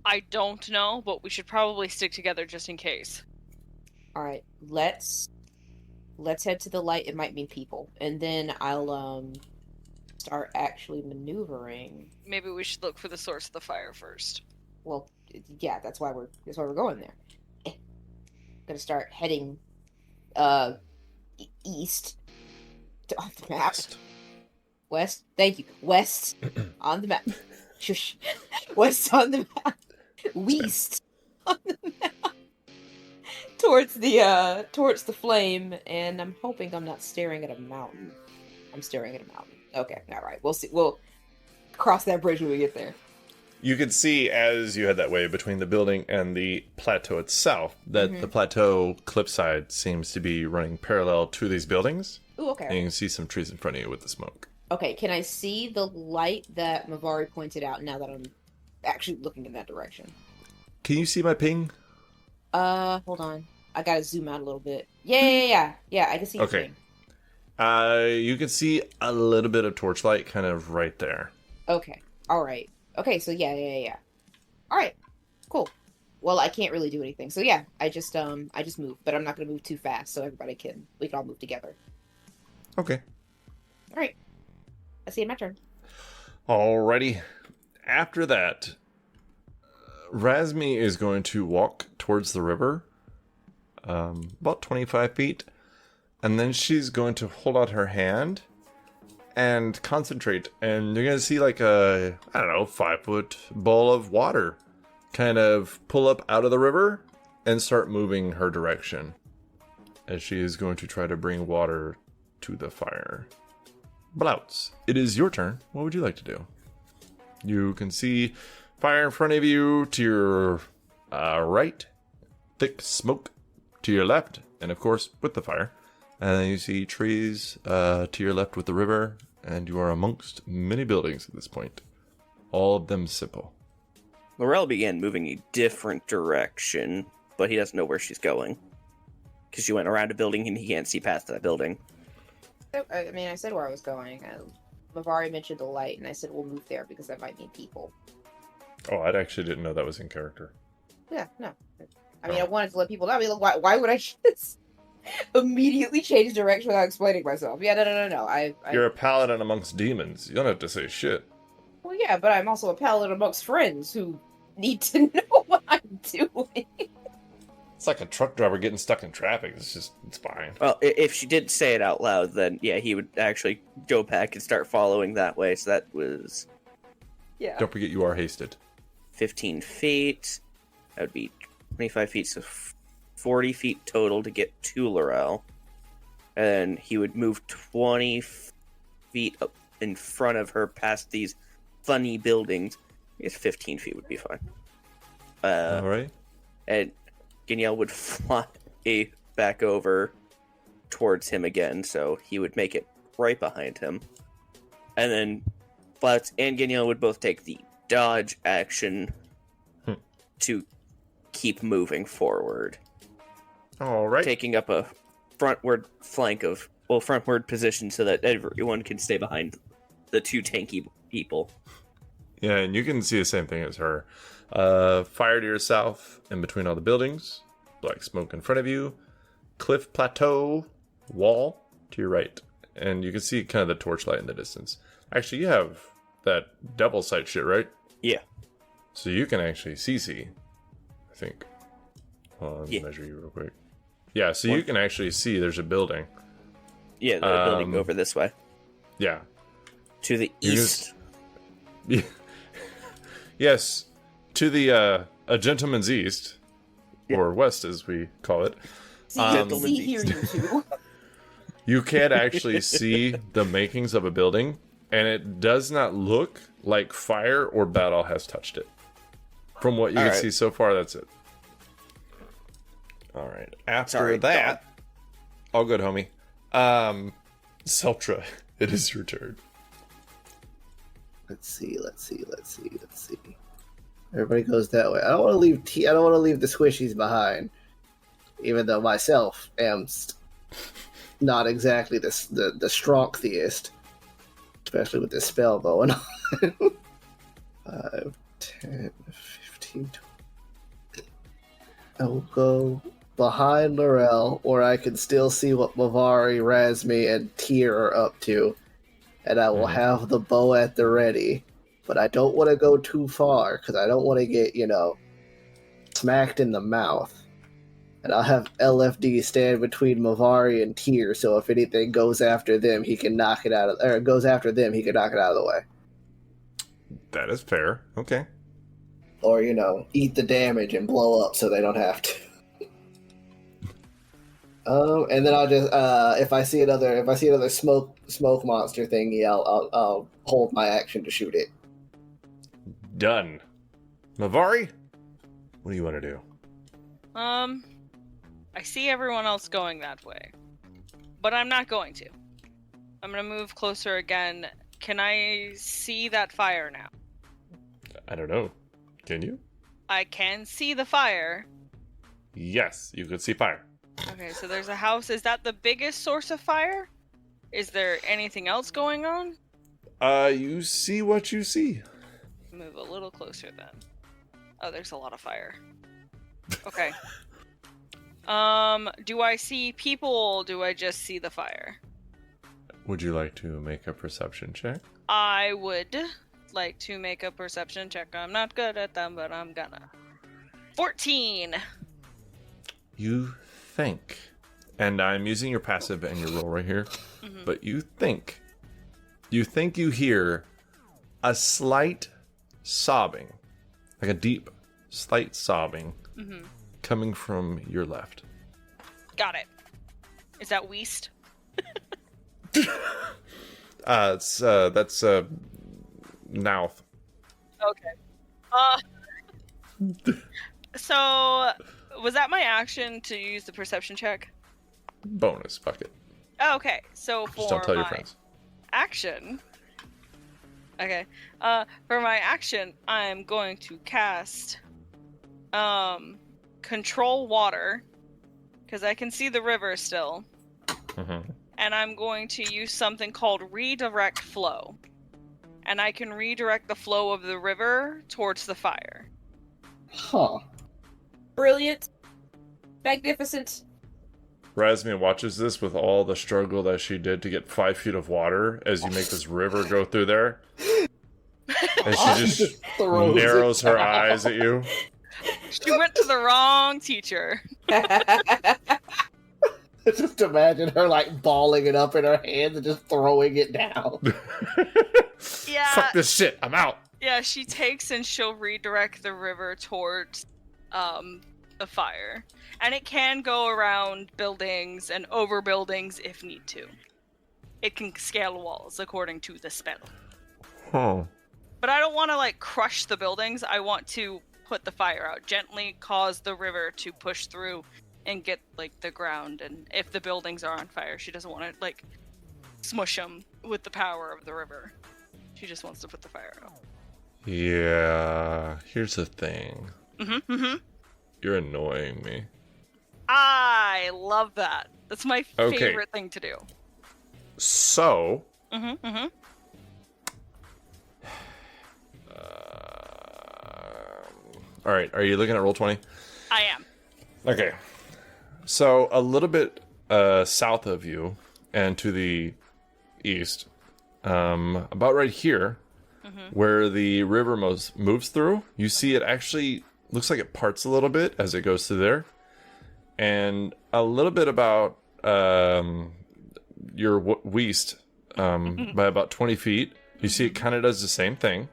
I don't know, but we should probably stick together just in case. All right, let's head to the light. It might mean people, and then I'll start actually maneuvering. Maybe we should look for the source of the fire first. Well, yeah, that's why we're going there. Gonna start heading east on the map. West. Thank you. West on the map. Shush. West on the map. West on the map. Towards the flame, and I'm hoping I'm not staring at a mountain. I'm staring at a mountain. Okay, all right. We'll see. We'll cross that bridge when we get there. You can see as you head that way between the building and the plateau itself that the plateau cliffside seems to be running parallel to these buildings. Ooh, okay. And you can see some trees in front of you with the smoke. Okay, can I see the light that Mavari pointed out now that I'm actually looking in that direction? Can you see my ping? Hold on. I gotta zoom out a little bit. Yeah, I can see your ping. You can see a little bit of torchlight kind of right there. Okay, alright. Okay, so yeah. Alright, cool. Well, I can't really do anything. So yeah, I just move, but I'm not gonna move too fast so we can all move together. Okay. Alright. I see it, my turn. Alrighty. After that, Razmi is going to walk towards the river, about 25 feet, and then she's going to hold out her hand and concentrate, and you're going to see like a, 5-foot ball of water kind of pull up out of the river and start moving her direction, as she is going to try to bring water to the fire. Blouts, it is your turn. What would you like to do? You can see fire in front of you to your right, thick smoke to your left, and of course with the fire. And then you see trees to your left with the river, and you are amongst many buildings at this point. All of them simple. Laurel began moving a different direction, but he doesn't know where she's going. Because she went around a building and he can't see past that building. I mean, I said where I was going. Mavari mentioned the light, and I said we'll move there because that might mean people. Oh, I actually didn't know that was in character. Yeah, no. I mean, I wanted to let people know. I mean, why would I just immediately change direction without explaining myself? Yeah, no. You're a paladin amongst demons. You don't have to say shit. Well, yeah, but I'm also a paladin amongst friends who need to know what I'm doing. It's like a truck driver getting stuck in traffic. It's fine. Well, if she did say it out loud, then yeah, he would actually go back and start following that way. So that was... Yeah. Don't forget you are hasted. 15 feet. That would be 25 feet, so 40 feet total to get to Laurel. And he would move 20 feet up in front of her past these funny buildings. I guess 15 feet would be fine. All right. And Genielle would fly back over towards him again, so he would make it right behind him. And then Blouts and Genielle would both take the dodge action to keep moving forward. All right. Taking up a frontward position so that everyone can stay behind the two tanky people. Yeah, and you can see the same thing as her. Fire to your south, in between all the buildings. Black smoke in front of you. Cliff plateau wall to your right. And you can see kind of the torchlight in the distance. Actually, you have that devil sight shit, right? Yeah. So you can actually see, I think. Let me measure you real quick. Yeah, so you can actually see there's a building. Yeah, the building over this way. Yeah. To the east. Yes, to the a gentleman's east, or west as we call it. See here, you two. You can actually see the makings of a building, and it does not look like fire or battle has touched it. From what you can see so far, that's it. All right. After that, all good, homie. Seltra, it is your turn. Let's see. Everybody goes that way. I don't want to leave the squishies behind, even though myself am not exactly the strong theist, especially with this spell going on. 5, 10, 15, 20. I will go behind Laurel, where I can still see what Mavari, Razmi, and Tyr are up to, and I will have the bow at the ready. But I don't want to go too far, because I don't want to get, smacked in the mouth. And I'll have LFD stand between Mavari and Tyr, so if anything goes after them, he can knock it out of the way. That is fair. Okay. Or, eat the damage and blow up so they don't have to. And then I'll just if I see another smoke monster thingy, I'll hold my action to shoot it. Done. Mavari, what do you want to do? I see everyone else going that way, but I'm not going to. I'm gonna move closer again. Can I see that fire now? I don't know. Can you? I can see the fire. Yes, you can see fire. Okay, so there's a house. Is that the biggest source of fire? Is there anything else going on? You see what you see. Move a little closer then. Oh, there's a lot of fire. Okay. Do I see people? Do I just see the fire? Would you like to make a perception check? I would like to make a perception check. I'm not good at them, but I'm gonna. 14! You think, and I'm using your passive and your roll right here, but you think you hear a slight sobbing, like a deep, slight sobbing, coming from your left. Got it. Is that Weast? That's Nouth. Okay. So, was that my action to use the perception check? Bonus, fuck it. Oh, okay, so for Just don't tell your my friends. action... Okay. For my action, I'm going to cast... Control Water, because I can see the river still. And I'm going to use something called Redirect Flow. And I can redirect the flow of the river towards the fire. Huh. Brilliant. Magnificent. Razmi watches this with all the struggle that she did to get 5 feet of water as you make this river go through there. And she just narrows her eyes at you. She went to the wrong teacher. Just imagine her balling it up in her hands and just throwing it down. Yeah. Fuck this shit, I'm out. Yeah, she takes and she'll redirect the river towards the fire. And it can go around buildings and over buildings if need to. It can scale walls according to the spell. Huh. But I don't want to crush the buildings. I want to put the fire out, gently cause the river to push through and get the ground. And if the buildings are on fire, she doesn't want to smush them with the power of the river. She just wants to put the fire out. Yeah, here's the thing. You're annoying me. I love that. That's my favorite thing to do. So. All right, are you looking at Roll20? I am. Okay. So a little bit south of you and to the east, about right here, where the river moves through, you see it actually looks like it parts a little bit as it goes through there. And a little bit about your west, by about 20 feet, you see it kind of does the same thing.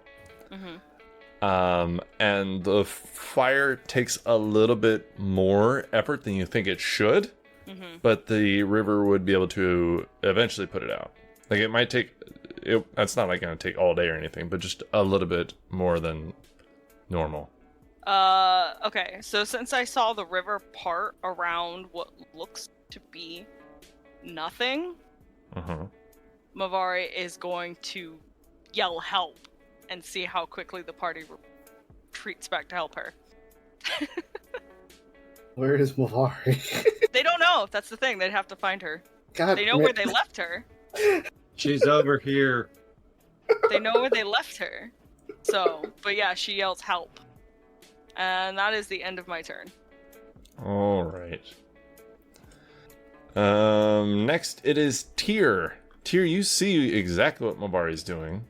And the fire takes a little bit more effort than you think it should, but the river would be able to eventually put it out. It might take, that's not going to take all day or anything, but just a little bit more than normal. Okay, so since I saw the river part around what looks to be nothing, Mavari is going to yell help and see how quickly the party retreats back to help her. Where is Mavari? They don't know. That's the thing. They'd have to find her. God, they know where they left her. She's over here. They know where they left her. So, but yeah, she yells help. And that is the end of my turn. All right. Next it is Tyr. Tyr, you see exactly what Mabari's doing.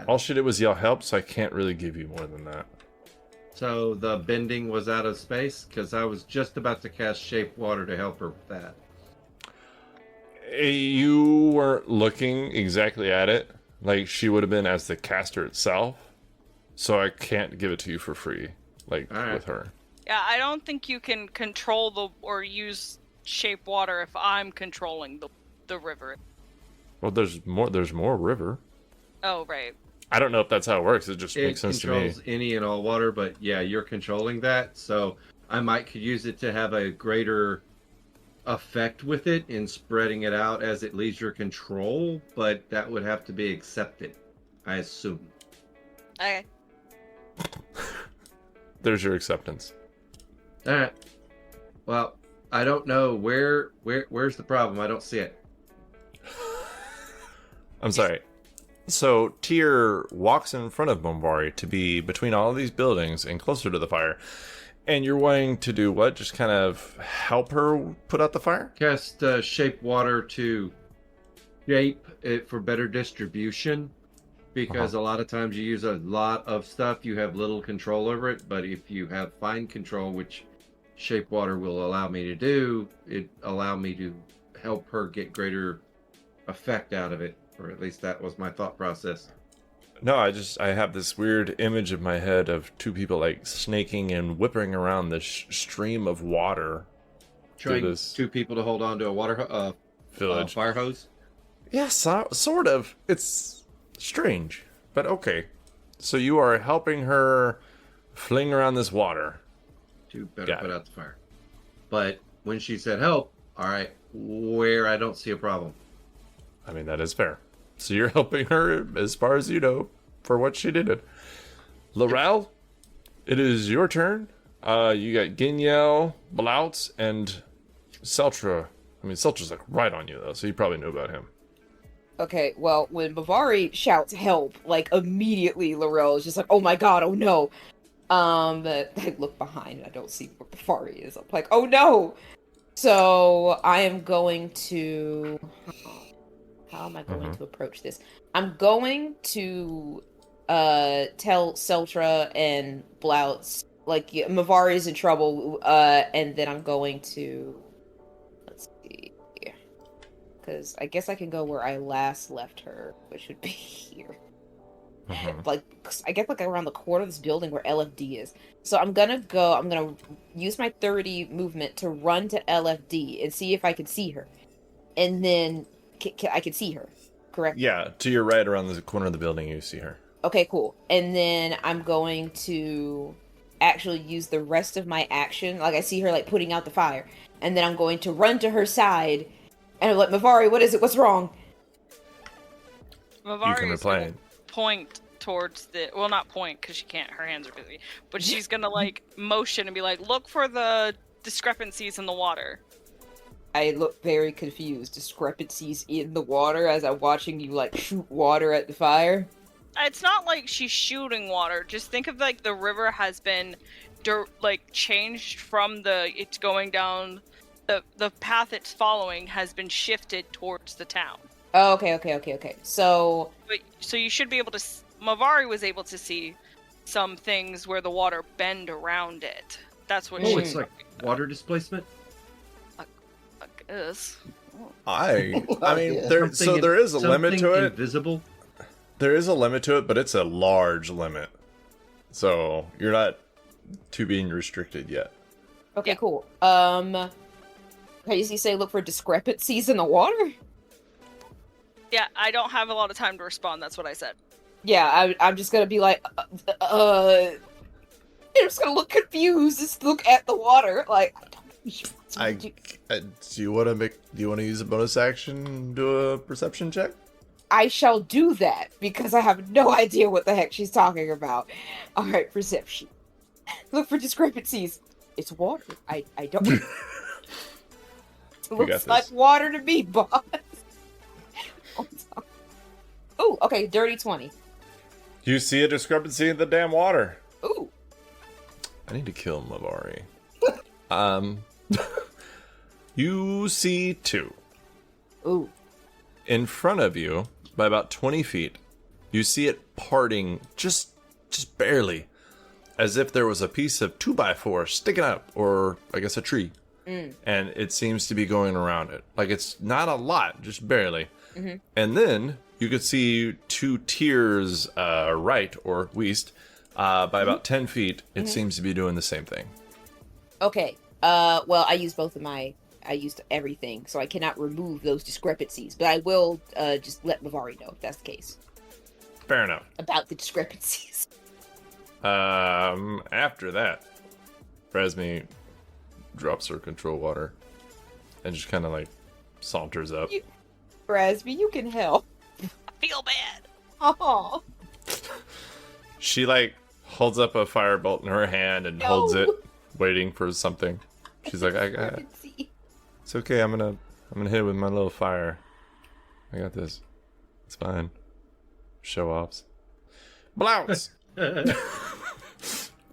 All she did was yell help, so I can't really give you more than that. So the bending was out of space? Because I was just about to cast Shape Water to help her with that. You weren't looking exactly at it. Like, she would have been as the caster itself. So I can't give it to you for free, like, with her. Yeah, I don't think you can control or use Shape Water if I'm controlling the river. Well, there's more river. Oh, right. I don't know if that's how it works. It just makes sense to me. It controls any and all water, but yeah, you're controlling that. So I could use it to have a greater effect with it in spreading it out as it leaves your control, but that would have to be accepted, I assume. Okay. There's your acceptance. All right. Well, I don't know where's the problem. I don't see it. I'm sorry. So Tyr walks in front of Bombari to be between all of these buildings and closer to the fire. And you're wanting to do what? Just kind of help her put out the fire? Cast Shape Water to shape it for better distribution. Because a lot of times you use a lot of stuff, you have little control over it. But if you have fine control, which Shape Water will allow me to do, it allow me to help her get greater effect out of it. Or at least that was my thought process. No, I have this weird image in my head of two people like snaking and whipping around this stream of water. Trying this two people to hold on to a water village fire hose. Yeah, sort of. It's strange, but okay. So you are helping her fling around this water to better put out the fire. But when she said help, all right, where I don't see a problem. I mean, that is fair. So you're helping her, as far as you know, for what she did. Laurel, it is your turn. You got Ginyel, Blautz, and Seltra. I mean, Seltra's like right on you, though, so you probably know about him. Okay, well, when Bavari shouts help, like, immediately Laurel is just like, oh my god, oh no. I look behind and I don't see where Bavari is. I'm like, oh no! So, I am going to... How am I going to approach this? I'm going to tell Seltra and Blautz, like, Mavari is in trouble, and then I'm going to... Let's see... Because I guess I can go where I last left her, which would be here. Like, I get like around the corner of this building where LFD is. So I'm gonna use my 30 movement to run to LFD and see if I can see her. And then... I can see her, correct? Yeah, to your right around the corner of the building, you see her. Okay, cool. And then I'm going to actually use the rest of my action. Like, I see her, like, putting out the fire. And then I'm going to run to her side. And I'm like, Mavari, what is it? What's wrong? Mavari is going to point towards the... Well, not point, because she can't. Her hands are busy. But she's going to, like, motion and be like, look for the discrepancies in the water. I look very confused. Discrepancies in the water as I'm watching you, like, shoot water at the fire? It's not like she's shooting water. Just think of, like, the river has been, changed from it's going down... The path it's following has been shifted towards the town. Oh, okay. So you should be able to... Mavari was able to see some things where the water bend around it. That's what she's... it's like water displacement? I mean, there is a limit to it. Invisible? There is a limit to it, but it's a large limit. So you're not to being restricted yet. Okay, cool. Okay, you say look for discrepancies in the water? Yeah, I don't have a lot of time to respond. That's what I said. Yeah, I'm just gonna be like, I'm just gonna look confused. Just look at the water, like. Do you want to use a bonus action and do a perception check? I shall do that because I have no idea what the heck she's talking about. All right, perception. Look for discrepancies. It's water. I don't. Looks like water to me, boss. Ooh, okay, dirty 20. You see a discrepancy in the damn water. Ooh. I need to kill Mavari. You see two. Ooh. In front of you, by about 20 feet, you see it parting just barely, as if there was a piece of 2x4 sticking up, or I guess a tree. And it seems to be going around it. Like, it's not a lot, just barely. Mm-hmm. And then you could see two tiers right, or west, by about 10 feet. It seems to be doing the same thing. Okay. Well, I used everything, so I cannot remove those discrepancies. But I will just let Mavari know if that's the case. Fair enough. About the discrepancies. After that, Resmi drops her control water and just kind of like saunters up. Rasby, you can help. I feel bad. Oh. She like holds up a firebolt in her hand and holds it, waiting for something. She's like, I got it. It's okay. I'm gonna hit it with my little fire. I got this. It's fine. Show offs. Blouse. It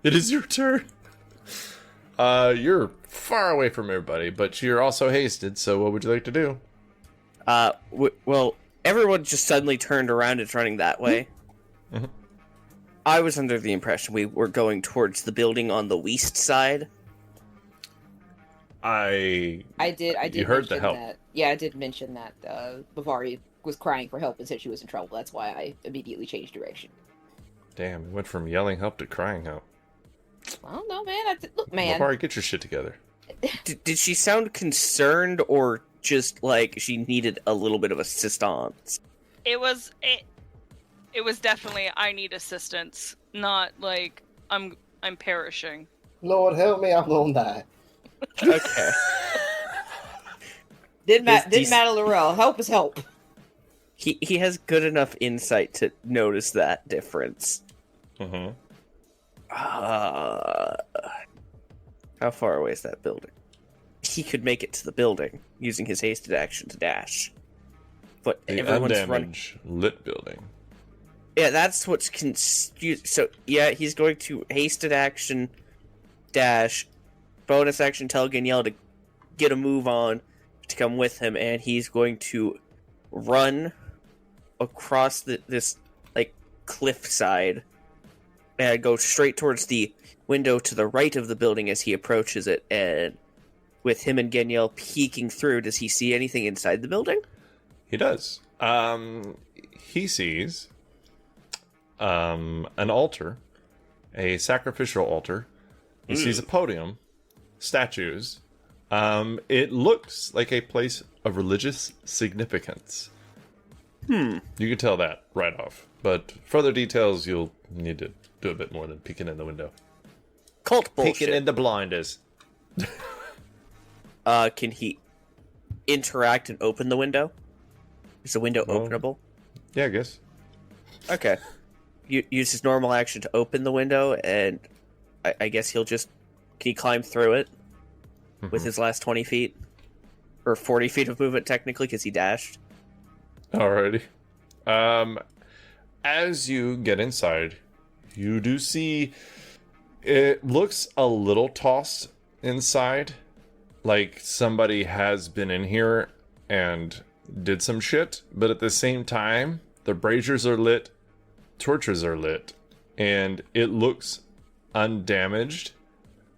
is your turn. You're far away from everybody, but you're also hasted. So, what would you like to do? Well, everyone just suddenly turned around and running that way. Mm-hmm. I was under the impression we were going towards the building on the west side. I did. You heard the help. That. Yeah, I did mention that. Bavari was crying for help and said she was in trouble. That's why I immediately changed direction. Damn, we went from yelling help to crying help. I don't know, man. Look, man. Bavari, get your shit together. Did she sound concerned or just like she needed a little bit of assistance? It was definitely I need assistance, not like I'm perishing. Lord help me, I'm gonna die. Okay. Didn't matter, Laurel. Help is help. He has good enough insight to notice that difference. Mm-hmm. How far away is that building? He could make it to the building using his hasted action to dash. But the everyone's undamaged lit building. Yeah, that's what's confused. So, yeah, he's going to hasted action dash, bonus action tell Ganyel to get a move on to come with him, and he's going to run across this like cliff side and go straight towards the window to the right of the building as he approaches it. And with him and Ganyel peeking through, does he see anything inside the building? He does. He sees an altar, a sacrificial altar. He sees a podium, statues. It looks like a place of religious significance. You can tell that right off. But further details, you'll need to do a bit more than peeking in the window. Cult bullshit. Peeking in the blinders. Can he interact and open the window? Is the window openable? Yeah, I guess. Okay. Use his normal action to open the window, and I guess he'll just... Can he climb through it with his last 20 feet? Or 40 feet of movement, technically, because he dashed? Alrighty. As you get inside, you do see... It looks a little tossed inside. Like somebody has been in here and did some shit. But at the same time, the braziers are lit, torches are lit, and it looks undamaged.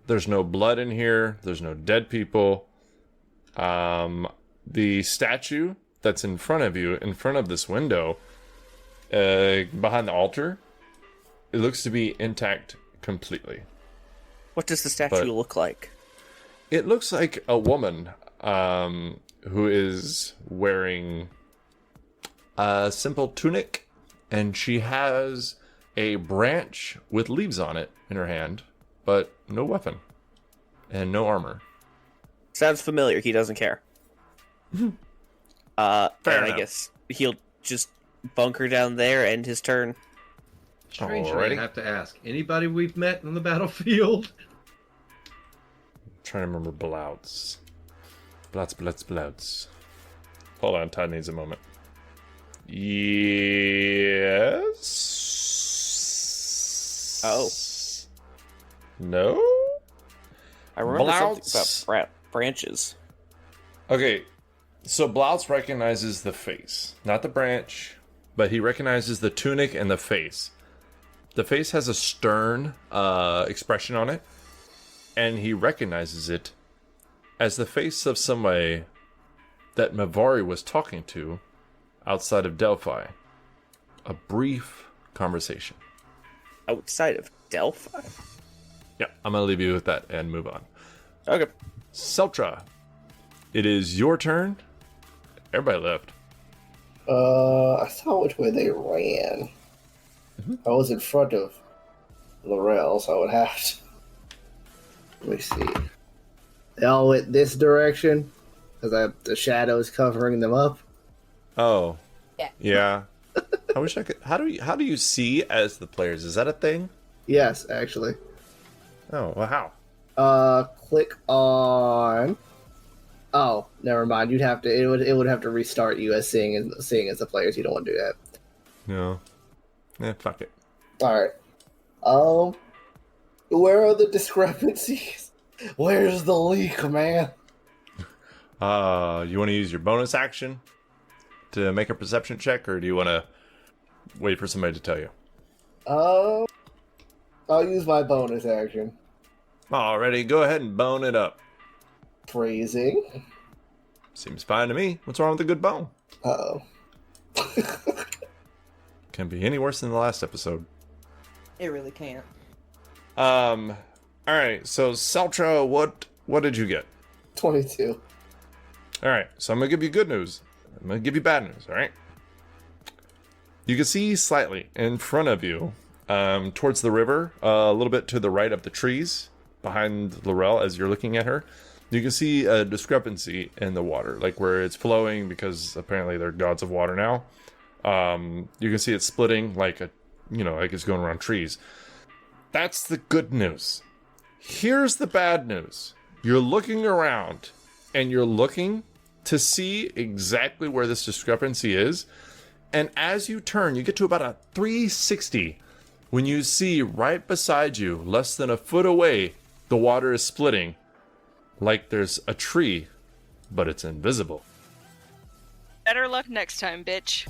There's no blood in here. There's no dead people. The statue that's in front of you, in front of this window, behind the altar, it looks to be intact completely. What does the statue look like? It looks like a woman who is wearing a simple tunic, and she has a branch with leaves on it in her hand, but no weapon and no armor. Sounds familiar. He doesn't care. Fair and enough. I guess he'll just bunker down there, end his turn. Stranger, Alrighty. I have to ask. Anybody we've met on the battlefield? Trying to remember Blouts. Blouts. Hold on, Todd needs a moment. Yes. Oh. No? I remember something about branches. Okay, so Blouse recognizes the face, not the branch, but he recognizes the tunic and the face. The face has a stern expression on it, and he recognizes it as the face of somebody that Mavari was talking to outside of Delphi. A brief conversation. Outside of Delphi? Yeah, I'm going to leave you with that and move on. Okay. Seltra, it is your turn. Everybody left. I saw which way they ran. Mm-hmm. I was in front of Laurel, so I would have to... Let me see. They all went this direction? Because the shadow's covering them up? Oh. Yeah. I wish I could... How do you see as the players? Is that a thing? Yes, actually. Oh, well, how? Click on... Oh, never mind. You'd have to... It would have to restart you as seeing as the players. You don't want to do that. No. Fuck it. Alright. Where are the discrepancies? Where's the leak, man? You want to use your bonus action to make a perception check, or do you want to wait for somebody to tell you? I'll use my bonus action. Alrighty, go ahead and bone it up. Phrasing. Seems fine to me. What's wrong with a good bone? Uh-oh. Can't be any worse than the last episode. It really can't. Alright, so Seltra, what did you get? 22. Alright, so I'm gonna give you good news. I'm gonna give you bad news, alright? You can see slightly in front of you, towards the river, a little bit to the right of the trees, behind Laurel as you're looking at her. You can see a discrepancy in the water, like where it's flowing, because apparently they're gods of water now. You can see it splitting like like it's going around trees. That's the good news. Here's the bad news. You're looking around and you're looking to see exactly where this discrepancy is. And as you turn, you get to about a 360 when you see right beside you, less than a foot away, the water is splitting like there's a tree, but it's invisible. Better luck next time, bitch.